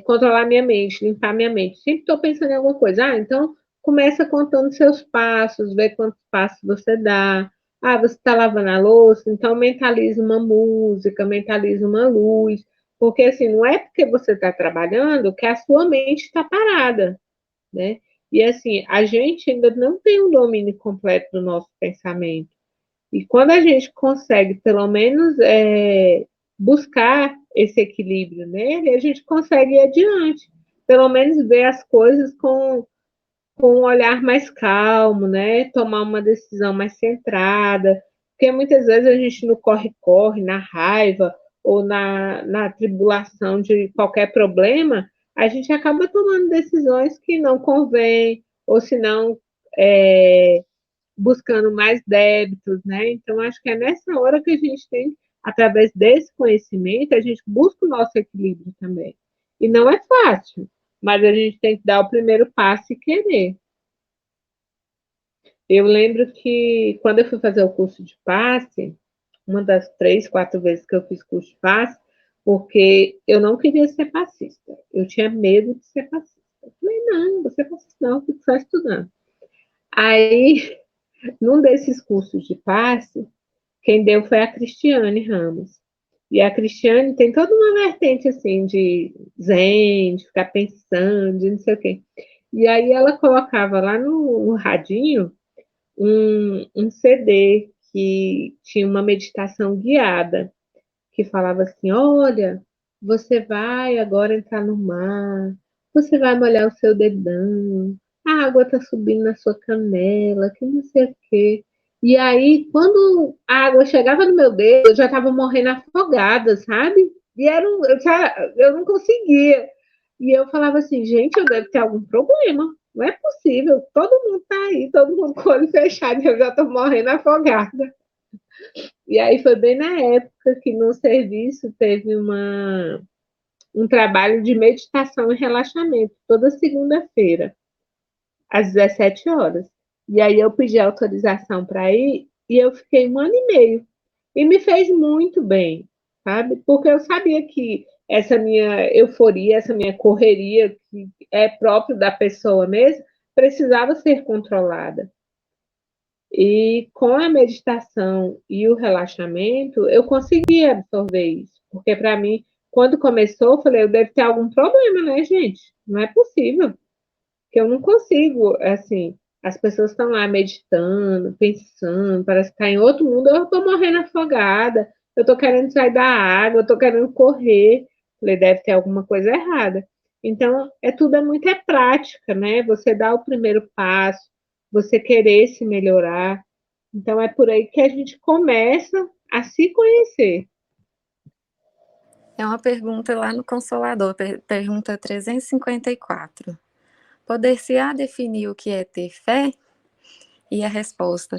[SPEAKER 3] controlar minha mente, limpar minha mente. Sempre estou pensando em alguma coisa. Ah, então começa contando seus passos, vê quantos passos você dá. Ah, você está lavando a louça, então mentaliza uma música, mentaliza uma luz. Porque assim, não é porque você está trabalhando que a sua mente está parada, né? E assim, a gente ainda não tem um domínio completo do nosso pensamento. E quando a gente consegue, pelo menos, buscar esse equilíbrio nele, a gente consegue ir adiante. Pelo menos ver as coisas com um olhar mais calmo, né? Tomar uma decisão mais centrada. Porque muitas vezes a gente no corre-corre, na raiva ou na tribulação de qualquer problema, a gente acaba tomando decisões que não convém, ou se não, buscando mais débitos, né? Então, acho que é nessa hora que a gente tem, através desse conhecimento, a gente busca o nosso equilíbrio também. E não é fácil, mas a gente tem que dar o primeiro passo e querer. Eu lembro que quando eu fui fazer o curso de passe, uma das 3, 4 vezes que eu fiz curso de passe, porque eu não queria ser passista. Eu tinha medo de ser passista. Eu falei, não vou ser passista não, fico só estudando. Aí, num desses cursos de passe, quem deu foi a Cristiane Ramos. E a Cristiane tem toda uma vertente assim de zen, de ficar pensando, de não sei o quê. E aí ela colocava lá no radinho um CD que tinha uma meditação guiada, que falava assim: olha, você vai agora entrar no mar, você vai molhar o seu dedão, a água está subindo na sua canela, que não sei o quê. E aí, quando a água chegava no meu dedo, eu já estava morrendo afogada, sabe? E eu não conseguia. E eu falava assim, gente, eu devo ter algum problema. Não é possível. Todo mundo está aí, todo mundo com o olho fechado, e eu já estou morrendo afogada. E aí foi bem na época que no serviço teve um trabalho de meditação e relaxamento, toda segunda-feira, às 17 horas. E aí eu pedi autorização para ir e eu fiquei 1 ano e meio. E me fez muito bem, sabe? Porque eu sabia que essa minha euforia, essa minha correria, que é próprio da pessoa mesmo, precisava ser controlada. E com a meditação e o relaxamento, eu consegui absorver isso. Porque para mim, quando começou, eu falei, eu devo ter algum problema, né, gente? Não é possível. Que eu não consigo, assim, as pessoas estão lá meditando, pensando, parece que está em outro mundo, eu estou morrendo afogada, eu estou querendo sair da água, eu estou querendo correr. Falei, deve ter alguma coisa errada. Então, tudo muito prática, né? Você dá o primeiro passo, você querer se melhorar. Então, é por aí que a gente começa a se conhecer.
[SPEAKER 1] É uma pergunta lá no Consolador, pergunta 354. Poder-se-á definir o que é ter fé? E a resposta: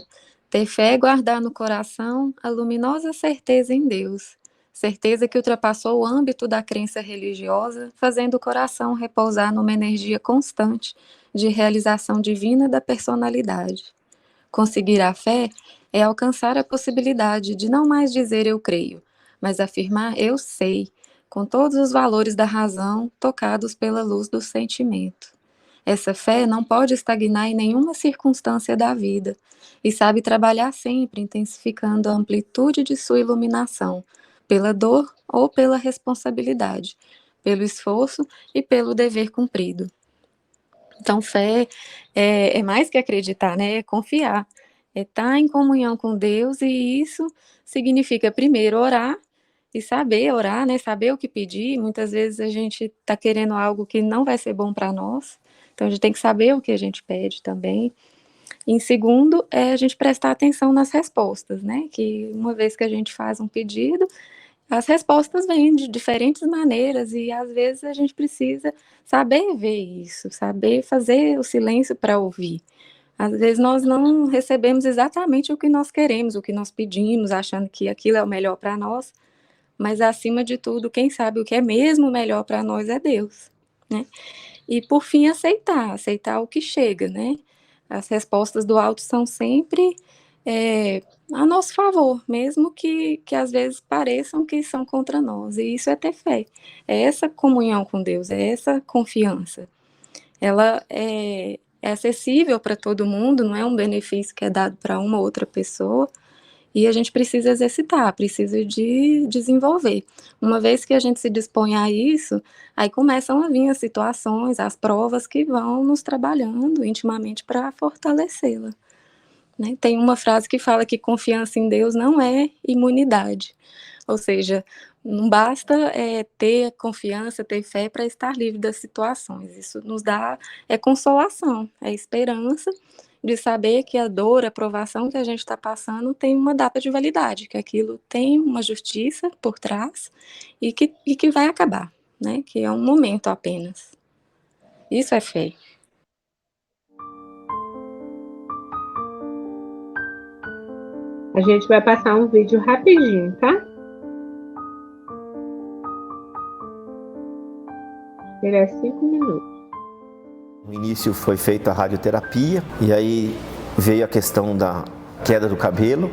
[SPEAKER 1] ter fé é guardar no coração a luminosa certeza em Deus, certeza que ultrapassou o âmbito da crença religiosa, fazendo o coração repousar numa energia constante de realização divina da personalidade. Conseguir a fé é alcançar a possibilidade de não mais dizer eu creio, mas afirmar eu sei, com todos os valores da razão tocados pela luz do sentimento. Essa fé não pode estagnar em nenhuma circunstância da vida e sabe trabalhar sempre, intensificando a amplitude de sua iluminação, pela dor ou pela responsabilidade, pelo esforço e pelo dever cumprido. Então, fé é mais que acreditar, né? É confiar, é estar em comunhão com Deus, e isso significa, primeiro, orar e saber orar, né? Saber o que pedir. Muitas vezes a gente está querendo algo que não vai ser bom para nós, então a gente tem que saber o que a gente pede também. Em segundo, a gente prestar atenção nas respostas, né? Que uma vez que a gente faz um pedido, as respostas vêm de diferentes maneiras e às vezes a gente precisa saber ver isso, saber fazer o silêncio para ouvir. Às vezes nós não recebemos exatamente o que nós queremos, o que nós pedimos, achando que aquilo é o melhor para nós, mas acima de tudo, quem sabe o que é mesmo melhor para nós é Deus, né? E por fim, aceitar o que chega, né? As respostas do alto são sempre a nosso favor, mesmo que às vezes pareçam que são contra nós, e isso é ter fé, é essa comunhão com Deus, é essa confiança. Ela é acessível para todo mundo, não é um benefício que é dado para uma ou outra pessoa, e a gente precisa exercitar, precisa de desenvolver. Uma vez que a gente se dispõe a isso, aí começam a vir as situações, as provas que vão nos trabalhando intimamente para fortalecê-la. Né? Tem uma frase que fala que confiança em Deus não é imunidade, ou seja, não basta ter confiança, ter fé para estar livre das situações. Isso nos dá consolação, esperança de saber que a dor, a provação que a gente está passando tem uma data de validade, que aquilo tem uma justiça por trás e que vai acabar, né? Que é um momento apenas. Isso é fé.
[SPEAKER 3] A gente vai passar um vídeo rapidinho, tá? Ele é 5 minutos.
[SPEAKER 7] No início foi feita a radioterapia e aí veio a questão da queda do cabelo,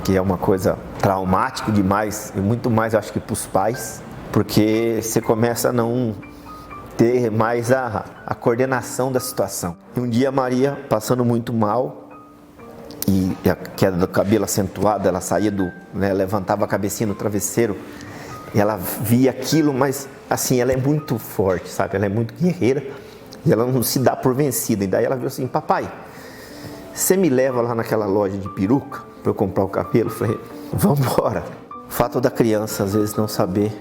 [SPEAKER 7] que é uma coisa traumática demais, e muito mais acho que para os pais, porque você começa a não ter mais a coordenação da situação. E um dia a Maria, passando muito mal, e a queda do cabelo acentuada, ela saía levantava a cabecinha no travesseiro, e ela via aquilo, mas assim, ela é muito forte, sabe? Ela é muito guerreira, E ela não se dá por vencida. E daí ela viu assim: papai, você me leva lá naquela loja de peruca para eu comprar o cabelo? Eu falei: vamos embora. O fato da criança às vezes não saber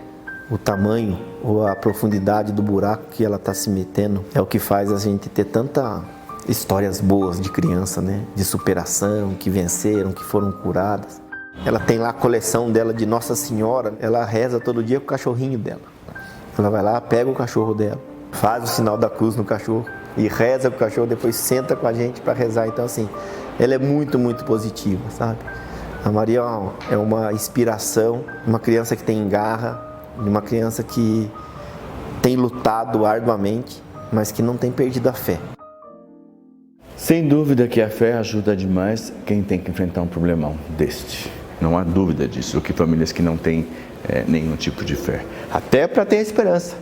[SPEAKER 7] o tamanho ou a profundidade do buraco que ela está se metendo é o que faz a gente ter tanta histórias boas de criança, né? De superação, que venceram, que foram curadas. Ela tem lá a coleção dela de Nossa Senhora, ela reza todo dia com o cachorrinho dela. Ela vai lá, pega o cachorro dela, faz o sinal da cruz no cachorro e reza com o cachorro, depois senta com a gente para rezar. Então assim, ela é muito, muito positiva, sabe? A Maria é uma inspiração, uma criança que tem garra, uma criança que tem lutado arduamente, mas que não tem perdido a fé.
[SPEAKER 8] Sem dúvida que a fé ajuda demais quem tem que enfrentar um problemão deste. Não há dúvida disso, do que famílias que não têm nenhum tipo de fé. Até para ter esperança.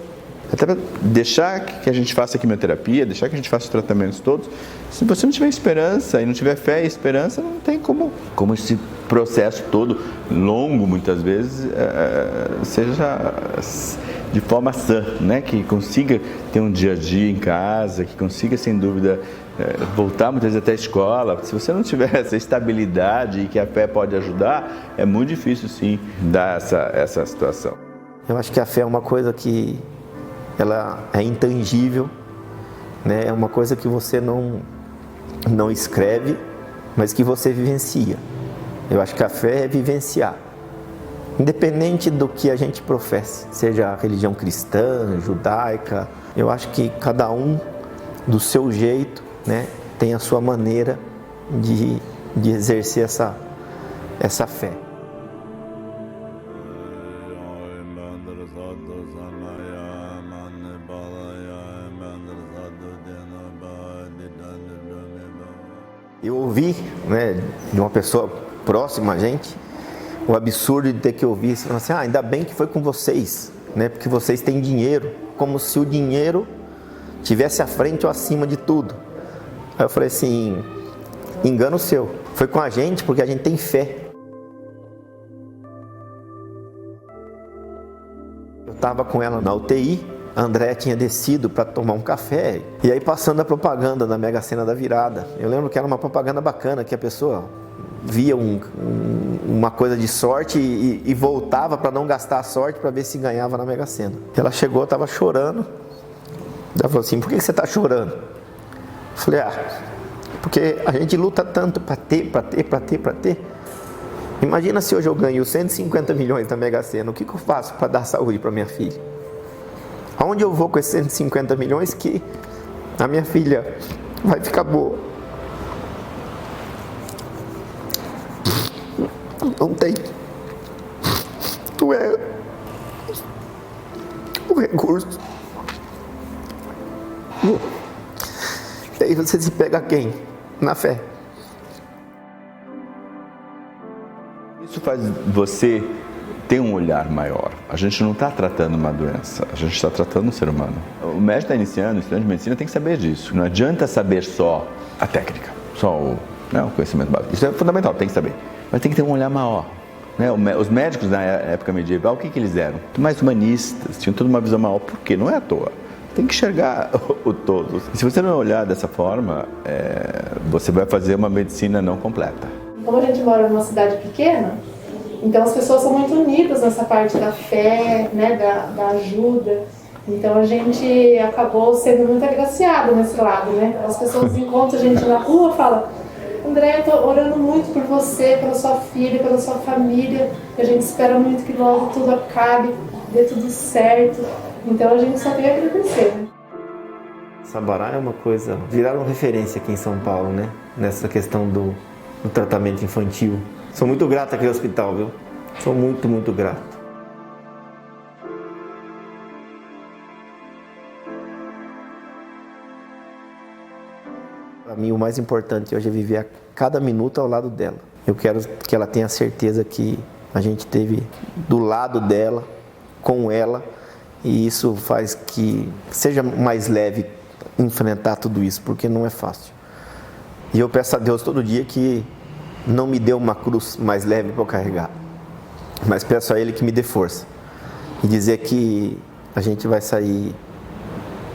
[SPEAKER 8] Até para deixar que a gente faça a quimioterapia, deixar que a gente faça os tratamentos todos. Se você não tiver esperança e não tiver fé e esperança, não tem como esse processo todo, longo muitas vezes, seja de forma sã, né? Que consiga ter um dia a dia em casa, que consiga, sem dúvida, voltar muitas vezes até a escola. Se você não tiver essa estabilidade e que a fé pode ajudar, é muito difícil sim dar essa situação.
[SPEAKER 7] Eu acho que a fé é uma coisa que ela é intangível, né? É uma coisa que você não escreve, mas que você vivencia. Eu acho que a fé é vivenciar, independente do que a gente professe, seja a religião cristã, judaica. Eu acho que cada um, do seu jeito, né, tem a sua maneira de exercer essa fé. Eu ouvi, né, de uma pessoa próxima a gente, o absurdo de ter que ouvir isso, assim: ainda bem que foi com vocês, né, porque vocês têm dinheiro, como se o dinheiro tivesse à frente ou acima de tudo. Aí eu falei assim: engano seu, foi com a gente porque a gente tem fé. Eu estava com ela na UTI, a Andréia tinha descido para tomar um café, e aí passando a propaganda da Mega Sena da virada. Eu lembro que era uma propaganda bacana, que a pessoa via uma coisa de sorte e voltava para não gastar a sorte para ver se ganhava na Mega Sena. Ela chegou, estava chorando. Ela falou assim: por que você está chorando? Eu falei: porque a gente luta tanto para ter. Imagina se hoje eu ganho 150 milhões na Mega Sena, o que eu faço para dar saúde para minha filha? Aonde eu vou com esses 150 milhões que a minha filha vai ficar boa? Não tem. Tu é o recurso. E aí você se pega quem? Na fé.
[SPEAKER 8] Isso faz você ter um olhar maior. A gente não está tratando uma doença, a gente está tratando um ser humano. O médico está iniciando, o estudante de medicina tem que saber disso. Não adianta saber só a técnica, só o conhecimento básico. Isso é fundamental, tem que saber. Mas tem que ter um olhar maior. Né? Os médicos na época medieval, o que eles eram? Mais humanistas, tinham toda uma visão maior. Por quê? Não é à toa. Tem que enxergar o todo. E se você não olhar dessa forma, você vai fazer uma medicina não completa.
[SPEAKER 9] Como a gente mora numa cidade pequena, então as pessoas são muito unidas nessa parte da fé, né, da ajuda. Então a gente acabou sendo muito agraciado nesse lado, né? As pessoas encontram a gente na rua e falam: André, eu tô orando muito por você, pela sua filha, pela sua família. E a gente espera muito que logo tudo acabe, dê tudo certo. Então a gente só tem a agradecer, né?
[SPEAKER 7] Sabará é uma coisa, viraram referência aqui em São Paulo, né? Nessa questão do tratamento infantil. Sou muito grato aqui ao hospital, viu? Sou muito, muito grato. Para mim, o mais importante hoje é viver cada minuto ao lado dela. Eu quero que ela tenha certeza que a gente esteve do lado dela, com ela, e isso faz que seja mais leve enfrentar tudo isso, porque não é fácil. E eu peço a Deus todo dia que não me dê uma cruz mais leve para eu carregar, mas peço a Ele que me dê força e dizer que a gente vai sair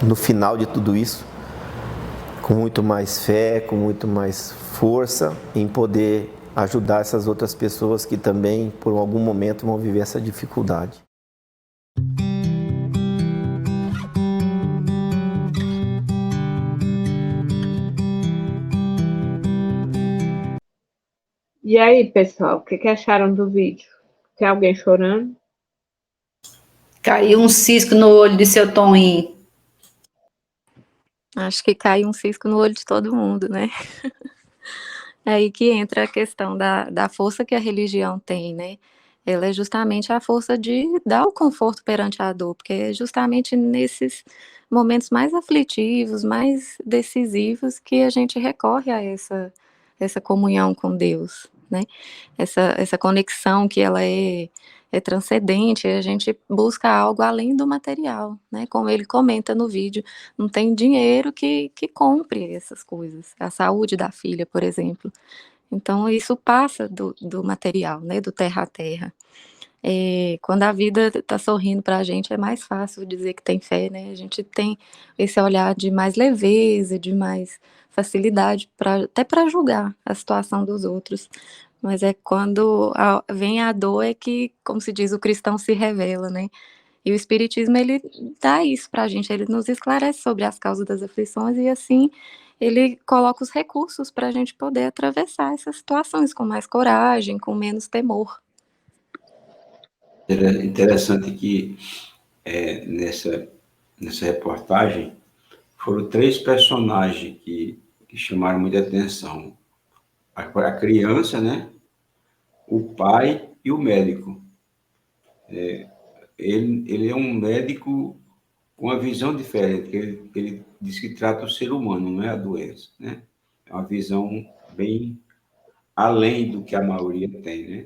[SPEAKER 7] no final de tudo isso com muito mais fé, com muito mais força em poder ajudar essas outras pessoas que também, por algum momento, vão viver essa dificuldade.
[SPEAKER 3] E aí, pessoal, o que acharam do vídeo? Tem alguém chorando?
[SPEAKER 6] Caiu um cisco no olho de seu Toninho.
[SPEAKER 1] Acho que cai um cisco no olho de todo mundo, né? É aí que entra a questão da força que a religião tem, né? Ela é justamente a força de dar o conforto perante a dor, porque é justamente nesses momentos mais aflitivos, mais decisivos, que a gente recorre a essa comunhão com Deus, né? Essa conexão que ela é transcendente, a gente busca algo além do material, né? Como ele comenta no vídeo, não tem dinheiro que compre essas coisas. A saúde da filha, por exemplo. Então, isso passa do material, né? Do terra a terra. Quando a vida está sorrindo para a gente, é mais fácil dizer que tem fé, né? A gente tem esse olhar de mais leveza, de mais facilidade, até para julgar a situação dos outros. Mas é quando vem a dor é que, como se diz, o cristão se revela, né? E o Espiritismo, ele dá isso para a gente, ele nos esclarece sobre as causas das aflições e, assim, ele coloca os recursos para a gente poder atravessar essas situações com mais coragem, com menos temor.
[SPEAKER 5] Interessante que nessa reportagem foram 3 personagens que chamaram muita atenção. A criança, né? O pai e o médico. Ele é um médico com uma visão diferente, ele diz que trata o ser humano, não é a doença, né? É uma visão bem além do que a maioria tem, né?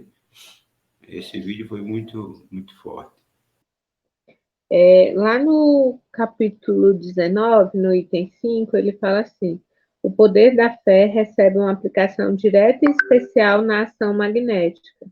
[SPEAKER 5] Esse vídeo foi muito, muito forte.
[SPEAKER 3] Lá no capítulo 19, no item 5, ele fala assim: o poder da fé recebe uma aplicação direta e especial na ação magnética.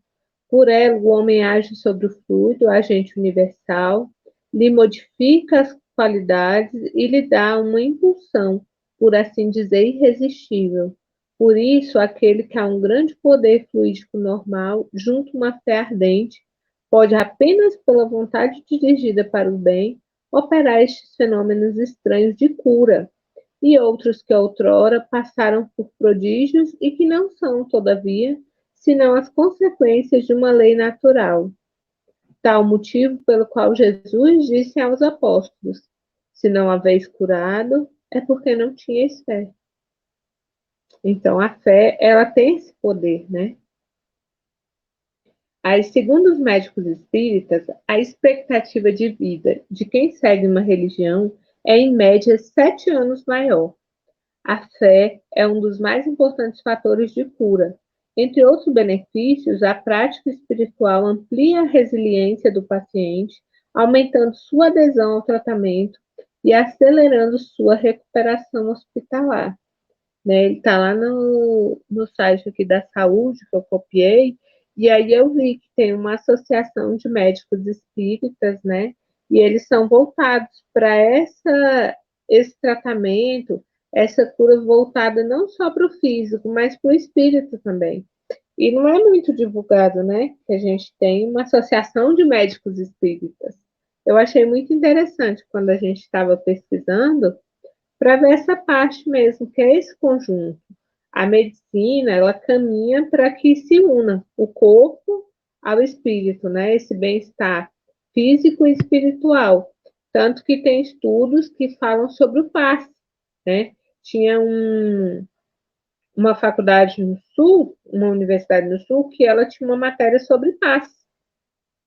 [SPEAKER 3] Por ela, o homem age sobre o fluido, agente universal, lhe modifica as qualidades e lhe dá uma impulsão, por assim dizer, irresistível. Por isso, aquele que há um grande poder fluídico normal, junto uma fé ardente, pode apenas pela vontade dirigida para o bem, operar estes fenômenos estranhos de cura, e outros que outrora passaram por prodígios e que não são, todavia, senão as consequências de uma lei natural. Tal motivo pelo qual Jesus disse aos apóstolos: se não haveis curado, é porque não tinhais fé. Então, a fé, ela tem esse poder, né? Aí, segundo os médicos espíritas, a expectativa de vida de quem segue uma religião é, em média, 7 anos maior. A fé é um dos mais importantes fatores de cura. Entre outros benefícios, a prática espiritual amplia a resiliência do paciente, aumentando sua adesão ao tratamento e acelerando sua recuperação hospitalar. Né? Ele está lá no site aqui da saúde, que eu copiei, e aí eu vi que tem uma associação de médicos espíritas, né? E eles são voltados para esse tratamento, essa cura voltada não só para o físico, mas para o espírito também. E não é muito divulgado, né? Que a gente tem uma associação de médicos espíritas. Eu achei muito interessante quando a gente estava pesquisando para ver essa parte mesmo, que é esse conjunto. A medicina, ela caminha para que se una o corpo ao espírito, né? Esse bem-estar físico e espiritual. Tanto que tem estudos que falam sobre o passe, né? Tinha uma faculdade no Sul, uma universidade no Sul, que ela tinha uma matéria sobre passe,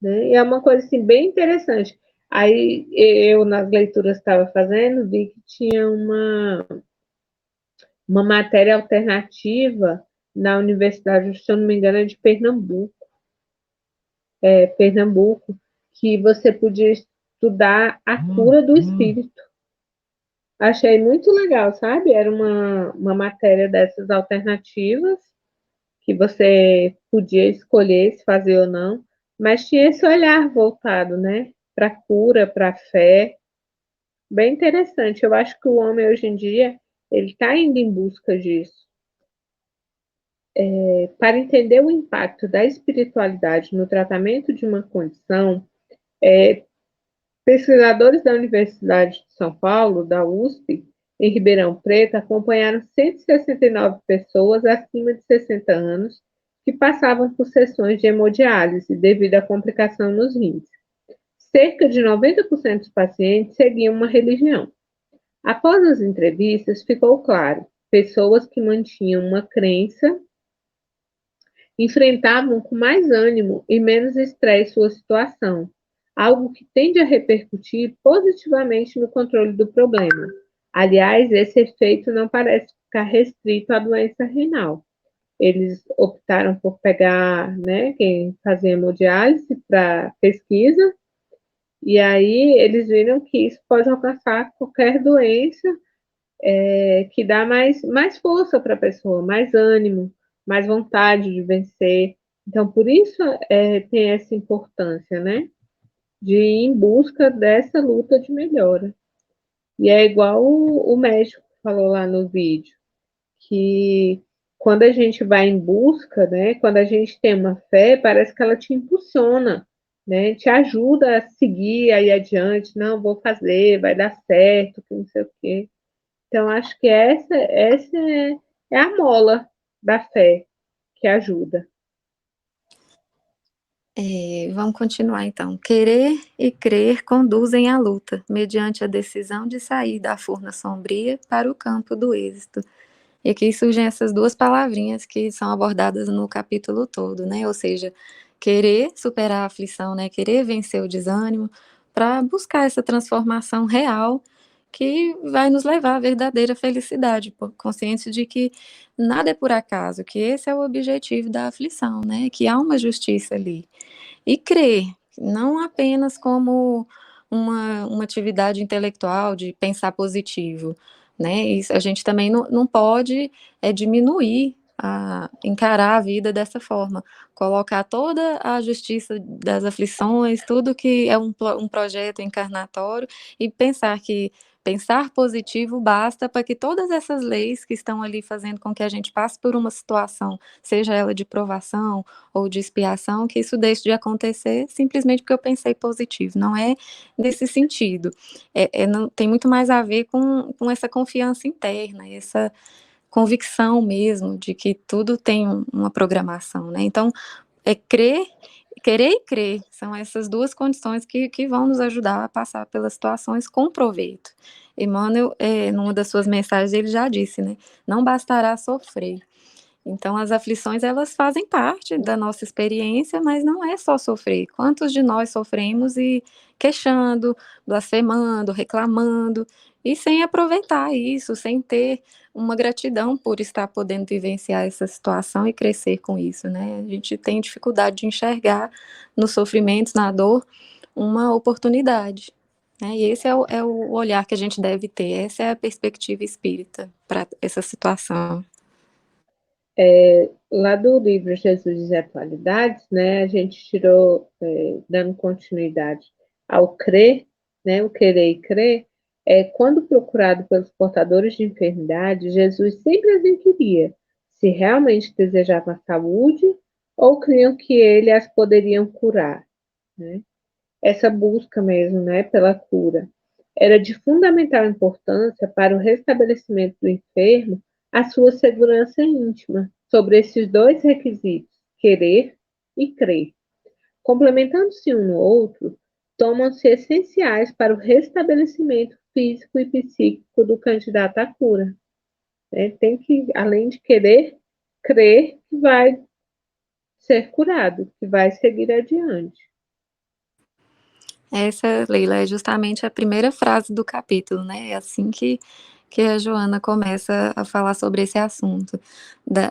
[SPEAKER 3] né? E é uma coisa assim bem interessante. Aí eu, nas leituras que estava fazendo, vi que tinha uma matéria alternativa na universidade, se eu não me engano, é de Pernambuco, que você podia estudar a cura do espírito. Achei muito legal, sabe? Era uma matéria dessas alternativas, que você podia escolher se fazer ou não, mas tinha esse olhar voltado, né? Para a cura, para a fé. Bem interessante. Eu acho que o homem hoje em dia ele está indo em busca disso. Para entender o impacto da espiritualidade no tratamento de uma condição, pesquisadores da Universidade de São Paulo, da USP, em Ribeirão Preto, acompanharam 169 pessoas acima de 60 anos que passavam por sessões de hemodiálise devido à complicação nos rins. Cerca de 90% dos pacientes seguiam uma religião. Após as entrevistas, ficou claro, pessoas que mantinham uma crença enfrentavam com mais ânimo e menos estresse sua situação, algo que tende a repercutir positivamente no controle do problema. Aliás, esse efeito não parece ficar restrito à doença renal. Eles optaram por pegar, quem fazia hemodiálise para pesquisa, e aí eles viram que isso pode alcançar qualquer doença, que dá mais força para a pessoa, mais ânimo, mais vontade de vencer. Então, por isso tem essa importância, de ir em busca dessa luta de melhora. E é igual o médico falou lá no vídeo, que quando a gente vai em busca, quando a gente tem uma fé, parece que ela te impulsiona, te ajuda a seguir aí adiante, não, vou fazer, vai dar certo, que não sei o quê. Então, acho que essa é a mola da fé que ajuda.
[SPEAKER 1] Vamos continuar então. Querer e crer conduzem à luta, mediante a decisão de sair da furna sombria para o campo do êxito. E aqui surgem essas duas palavrinhas que são abordadas no capítulo todo, Ou seja, querer superar a aflição, Querer vencer o desânimo, para buscar essa transformação real que vai nos levar à verdadeira felicidade, consciente de que nada é por acaso, que esse é o objetivo da aflição, Que há uma justiça ali. E crer, não apenas como uma atividade intelectual de pensar positivo, Isso, a gente também não pode diminuir, encarar a vida dessa forma, colocar toda a justiça das aflições, tudo que é um projeto encarnatório, e pensar que pensar positivo basta para que todas essas leis que estão ali fazendo com que a gente passe por uma situação, seja ela de provação ou de expiação, que isso deixe de acontecer simplesmente porque eu pensei positivo. Não é nesse sentido. Tem muito mais a ver com essa confiança interna, essa convicção mesmo de que tudo tem uma programação, Então, querer e crer são essas duas condições que vão nos ajudar a passar pelas situações com proveito. Emmanuel, numa das suas mensagens, ele já disse, não bastará sofrer. Então, as aflições, elas fazem parte da nossa experiência, mas não é só sofrer. Quantos de nós sofremos e queixando, blasfemando, reclamando, e sem aproveitar isso, sem ter uma gratidão por estar podendo vivenciar essa situação e crescer com isso, A gente tem dificuldade de enxergar nos sofrimentos, na dor, uma oportunidade, E esse é o olhar que a gente deve ter, essa é a perspectiva espírita para essa situação.
[SPEAKER 3] Lá do livro Jesus e Atualidades, a gente tirou, dando continuidade ao crer, o querer e crer, quando procurado pelos portadores de enfermidade, Jesus sempre as inquiria se realmente desejavam a saúde ou criam que ele as poderiam curar, Essa busca mesmo, pela cura, era de fundamental importância para o restabelecimento do enfermo a sua segurança íntima sobre esses dois requisitos, querer e crer. Complementando-se um no outro, tornam-se essenciais para o restabelecimento físico e psíquico do candidato à cura. Tem que, além de querer, crer que vai ser curado, que vai seguir adiante.
[SPEAKER 1] Essa, Leila, é justamente a primeira frase do capítulo, É assim que a Joana começa a falar sobre esse assunto,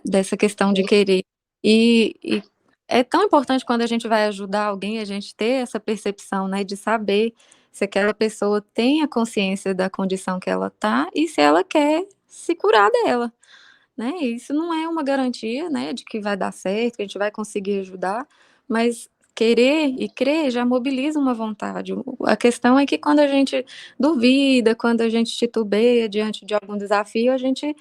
[SPEAKER 1] dessa questão de querer. E é tão importante quando a gente vai ajudar alguém, a gente ter essa percepção, de saber se aquela pessoa tem a consciência da condição que ela está e se ela quer se curar dela, Isso não é uma garantia, de que vai dar certo, que a gente vai conseguir ajudar, mas querer e crer já mobiliza uma vontade. A questão é que quando a gente duvida, quando a gente titubeia diante de algum desafio, a gente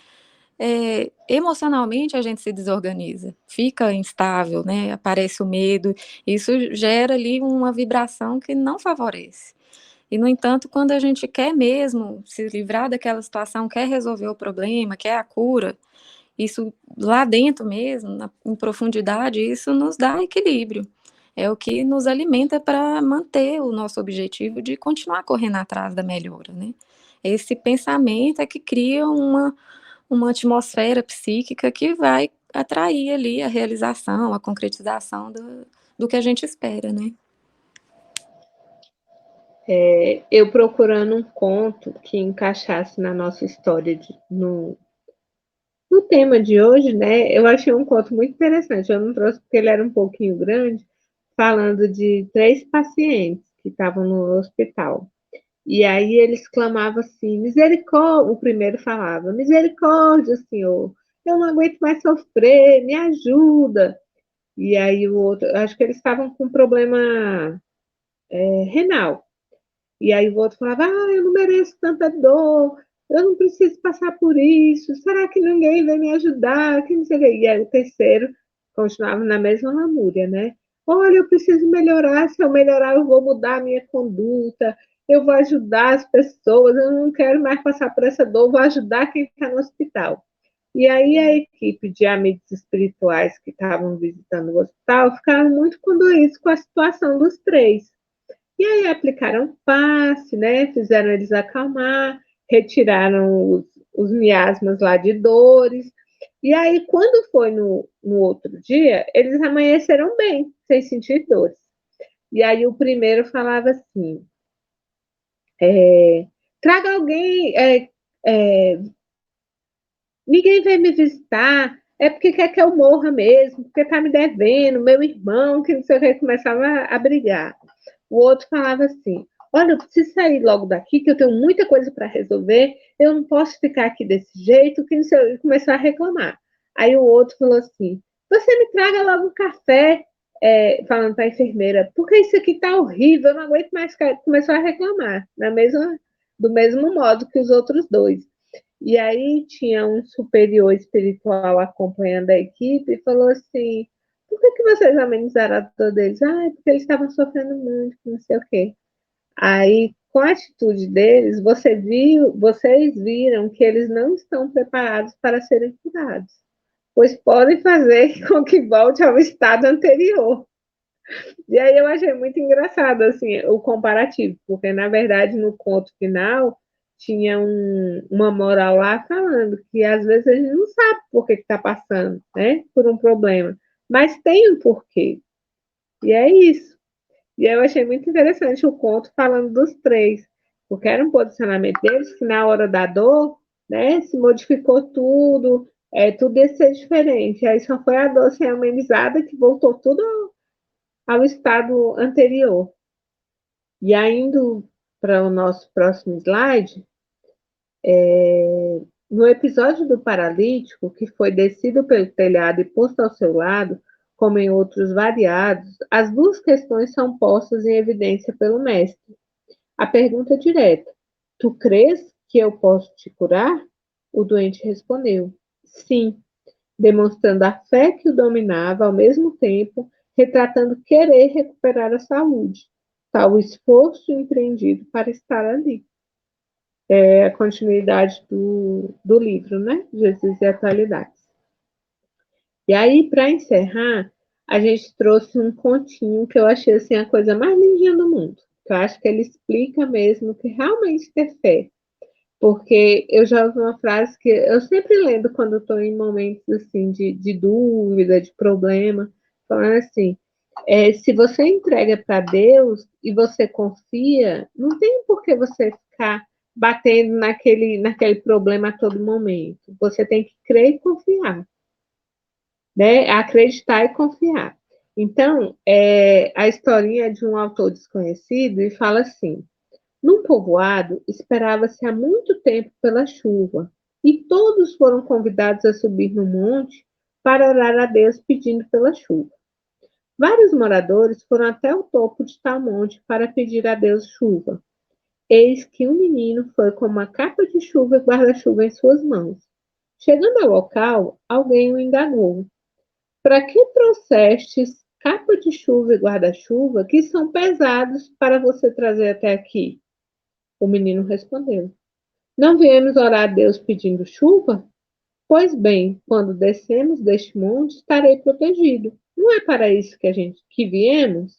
[SPEAKER 1] emocionalmente a gente se desorganiza, fica instável, né? Aparece o medo, isso gera ali uma vibração que não favorece. E, no entanto, quando a gente quer mesmo se livrar daquela situação, quer resolver o problema, quer a cura, isso lá dentro mesmo, em profundidade, isso nos dá equilíbrio. É o que nos alimenta para manter o nosso objetivo de continuar correndo atrás da melhora, né? Esse pensamento é que cria uma atmosfera psíquica que vai atrair ali a realização, a concretização do que a gente espera, né?
[SPEAKER 3] Eu procurando um conto que encaixasse na nossa história, no tema de hoje, né? Eu achei um conto muito interessante. Eu não trouxe porque ele era um pouquinho grande, falando de 3 pacientes que estavam no hospital. E aí eles clamavam assim, misericórdia, o primeiro falava, misericórdia, Senhor, eu não aguento mais sofrer, me ajuda. E aí o outro, acho que eles estavam com um problema renal. E aí o outro falava, eu não mereço tanta dor, eu não preciso passar por isso, será que ninguém vai me ajudar? Que não sei o quê. E aí o terceiro continuava na mesma lamúria, né? Olha, eu preciso melhorar, se eu melhorar eu vou mudar a minha conduta, eu vou ajudar as pessoas, eu não quero mais passar por essa dor, vou ajudar quem está no hospital. E aí a equipe de amigos espirituais que estavam visitando o hospital ficaram muito condoídos com a situação dos 3. E aí aplicaram passe, né? Fizeram eles acalmar, retiraram os miasmas lá de dores. E aí, quando foi no outro dia, eles amanheceram bem, sem sentir dores. E aí o primeiro falava assim, traga alguém, ninguém vai me visitar, é porque quer que eu morra mesmo, porque tá me devendo, meu irmão, que não sei o que, começava a brigar. O outro falava assim, olha, eu preciso sair logo daqui, que eu tenho muita coisa para resolver, eu não posso ficar aqui desse jeito, que não sei, e começou a reclamar. Aí o outro falou assim, você me traga logo um café, falando para a enfermeira, porque isso aqui tá horrível, eu não aguento mais ficar. Começou a reclamar, do mesmo modo que os outros 2. E aí tinha um superior espiritual acompanhando a equipe e falou assim, por que vocês amenizaram a dor deles? Porque eles estavam sofrendo muito, não sei o quê. Aí, com a atitude deles, vocês viram que eles não estão preparados para serem curados, pois podem fazer com que volte ao estado anterior. E aí eu achei muito engraçado assim, o comparativo, porque, na verdade, no conto final, tinha uma moral lá falando que, às vezes, a gente não sabe por que está passando, né, por um problema, mas tem um porquê. E é isso. E eu achei muito interessante o conto falando dos 3, porque era um posicionamento deles que, na hora da dor, né, se modificou tudo, tudo ia ser diferente. Aí só foi a dor ser amenizada que voltou tudo ao estado anterior. E ainda para o nosso próximo slide, no episódio do paralítico, que foi descido pelo telhado e posto ao seu lado, como em outros variados, as 2 questões são postas em evidência pelo mestre. A pergunta direta: tu crês que eu posso te curar? O doente respondeu: sim, demonstrando a fé que o dominava, ao mesmo tempo retratando querer recuperar a saúde, tal o esforço empreendido para estar ali. É a continuidade do livro, né? Jesus e Atualidades. E aí, para encerrar, a gente trouxe um continho que eu achei assim, a coisa mais lindinha do mundo. Que eu acho que ele explica mesmo que realmente ter fé. Porque eu já ouvi uma frase que eu sempre lembro quando estou em momentos assim de dúvida, de problema, falando assim, se você entrega para Deus e você confia, não tem por que você ficar batendo naquele problema a todo momento. Você tem que crer e confiar, né? Acreditar e confiar. Então, a historinha é de um autor desconhecido e fala assim, num povoado, esperava-se há muito tempo pela chuva, e todos foram convidados a subir no monte para orar a Deus pedindo pela chuva. Vários moradores foram até o topo de tal monte para pedir a Deus chuva. Eis que um menino foi com uma capa de chuva e guarda-chuva em suas mãos. Chegando ao local, alguém o indagou: para que trouxestes capa de chuva e guarda-chuva, que são pesados para você trazer até aqui? O menino respondeu: não viemos orar a Deus pedindo chuva? Pois bem, quando descemos deste monte, estarei protegido. Não é para isso que viemos?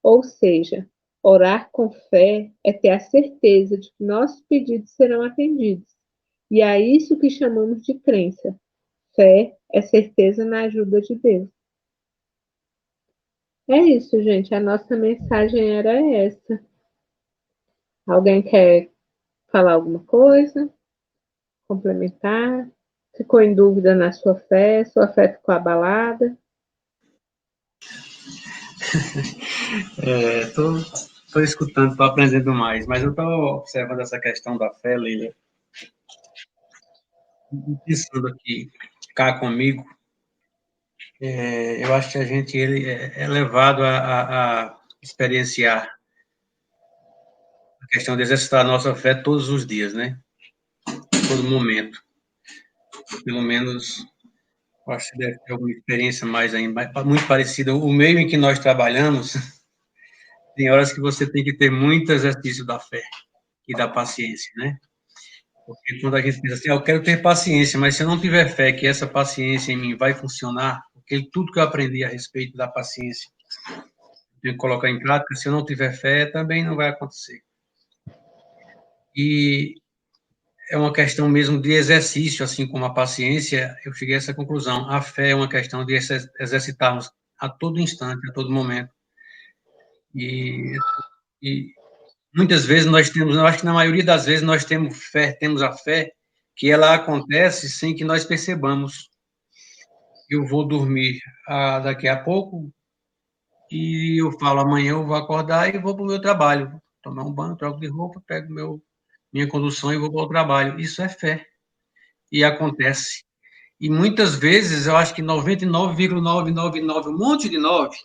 [SPEAKER 3] Ou seja, orar com fé é ter a certeza de que nossos pedidos serão atendidos. E é isso que chamamos de crença. Fé é certeza na ajuda de Deus. É isso, gente. A nossa mensagem era essa. Alguém quer falar alguma coisa? Complementar? Ficou em dúvida na sua fé? Sua fé ficou abalada?
[SPEAKER 10] Estou escutando, estou aprendendo mais, mas eu estou observando essa questão da fé, Leila, pensando aqui, cá comigo, eu acho que a gente é levado a experienciar a questão de exercitar a nossa fé todos os dias, né? Todo momento. Pelo menos, eu acho que deve ter alguma experiência mais ainda, muito parecida. O meio em que nós trabalhamos, tem horas que você tem que ter muito exercício da fé e da paciência, né? Porque quando a gente pensa assim, eu quero ter paciência, mas se eu não tiver fé que essa paciência em mim vai funcionar, porque tudo que eu aprendi a respeito da paciência, eu tenho que colocar em prática, se eu não tiver fé, também não vai acontecer. E é uma questão mesmo de exercício, assim como a paciência, eu cheguei a essa conclusão. A fé é uma questão de exercitarmos a todo instante, a todo momento. E muitas vezes nós temos, eu acho que na maioria das vezes nós temos a fé que ela acontece sem que nós percebamos. Eu vou dormir daqui a pouco e eu falo, amanhã eu vou acordar e vou para o meu trabalho. Tomar um banho, troco de roupa, pego minha condução e vou para o trabalho. Isso é fé. E acontece. E muitas vezes, eu acho que 99,999, um monte de 9,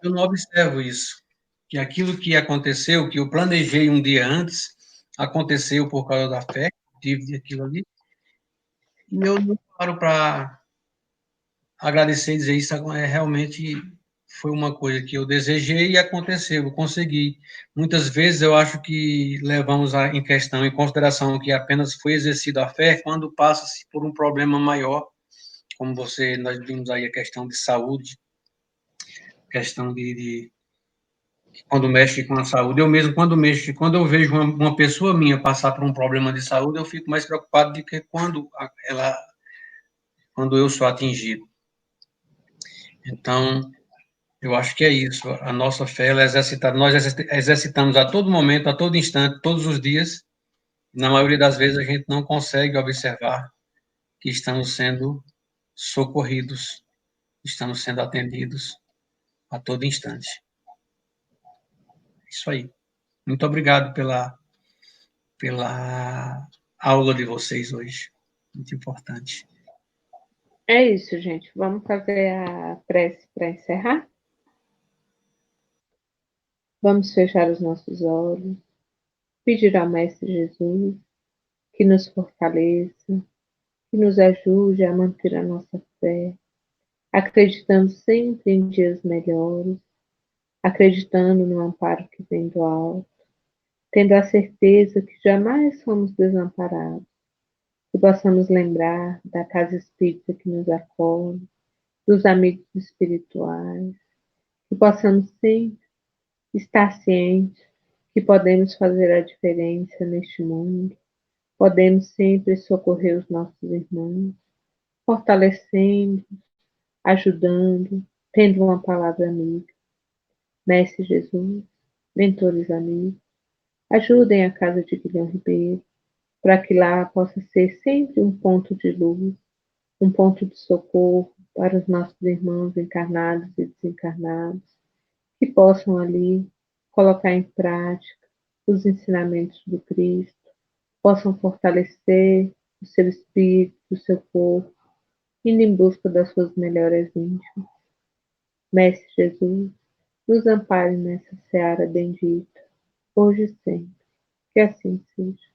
[SPEAKER 10] eu não observo isso. Que aquilo que aconteceu, que eu planejei um dia antes, aconteceu por causa da fé, tive aquilo ali, e eu não paro para agradecer e dizer isso realmente foi uma coisa que eu desejei e aconteceu, eu consegui. Muitas vezes eu acho que levamos em questão, em consideração que apenas foi exercida a fé quando passa-se por um problema maior, como nós vimos aí a questão de saúde, questão de quando mexe com a saúde. Eu mesmo, quando eu vejo uma pessoa minha passar por um problema de saúde, eu fico mais preocupado do que quando eu sou atingido. Então, eu acho que é isso. A nossa fé, ela é exercitada. Nós exercitamos a todo momento, a todo instante, todos os dias. Na maioria das vezes, a gente não consegue observar que estamos sendo socorridos, estamos sendo atendidos a todo instante. Isso aí. Muito obrigado pela aula de vocês hoje. Muito importante.
[SPEAKER 3] É isso, gente. Vamos fazer a prece para encerrar? Vamos fechar os nossos olhos, pedir ao Mestre Jesus que nos fortaleça, que nos ajude a manter a nossa fé, acreditando sempre em dias melhores, acreditando no amparo que vem do alto, tendo a certeza que jamais somos desamparados, que possamos lembrar da casa espírita que nos acolhe, dos amigos espirituais, que possamos sempre estar cientes que podemos fazer a diferença neste mundo, podemos sempre socorrer os nossos irmãos, fortalecendo, ajudando, tendo uma palavra amiga. Mestre Jesus, mentores amigos, ajudem a casa de Guilherme Ribeiro, para que lá possa ser sempre um ponto de luz, um ponto de socorro para os nossos irmãos encarnados e desencarnados, que possam ali colocar em prática os ensinamentos do Cristo, possam fortalecer o seu espírito, o seu corpo, indo em busca das suas melhores íntimas. Mestre Jesus, nos ampare nessa seara bendita, hoje e sempre. Que assim seja.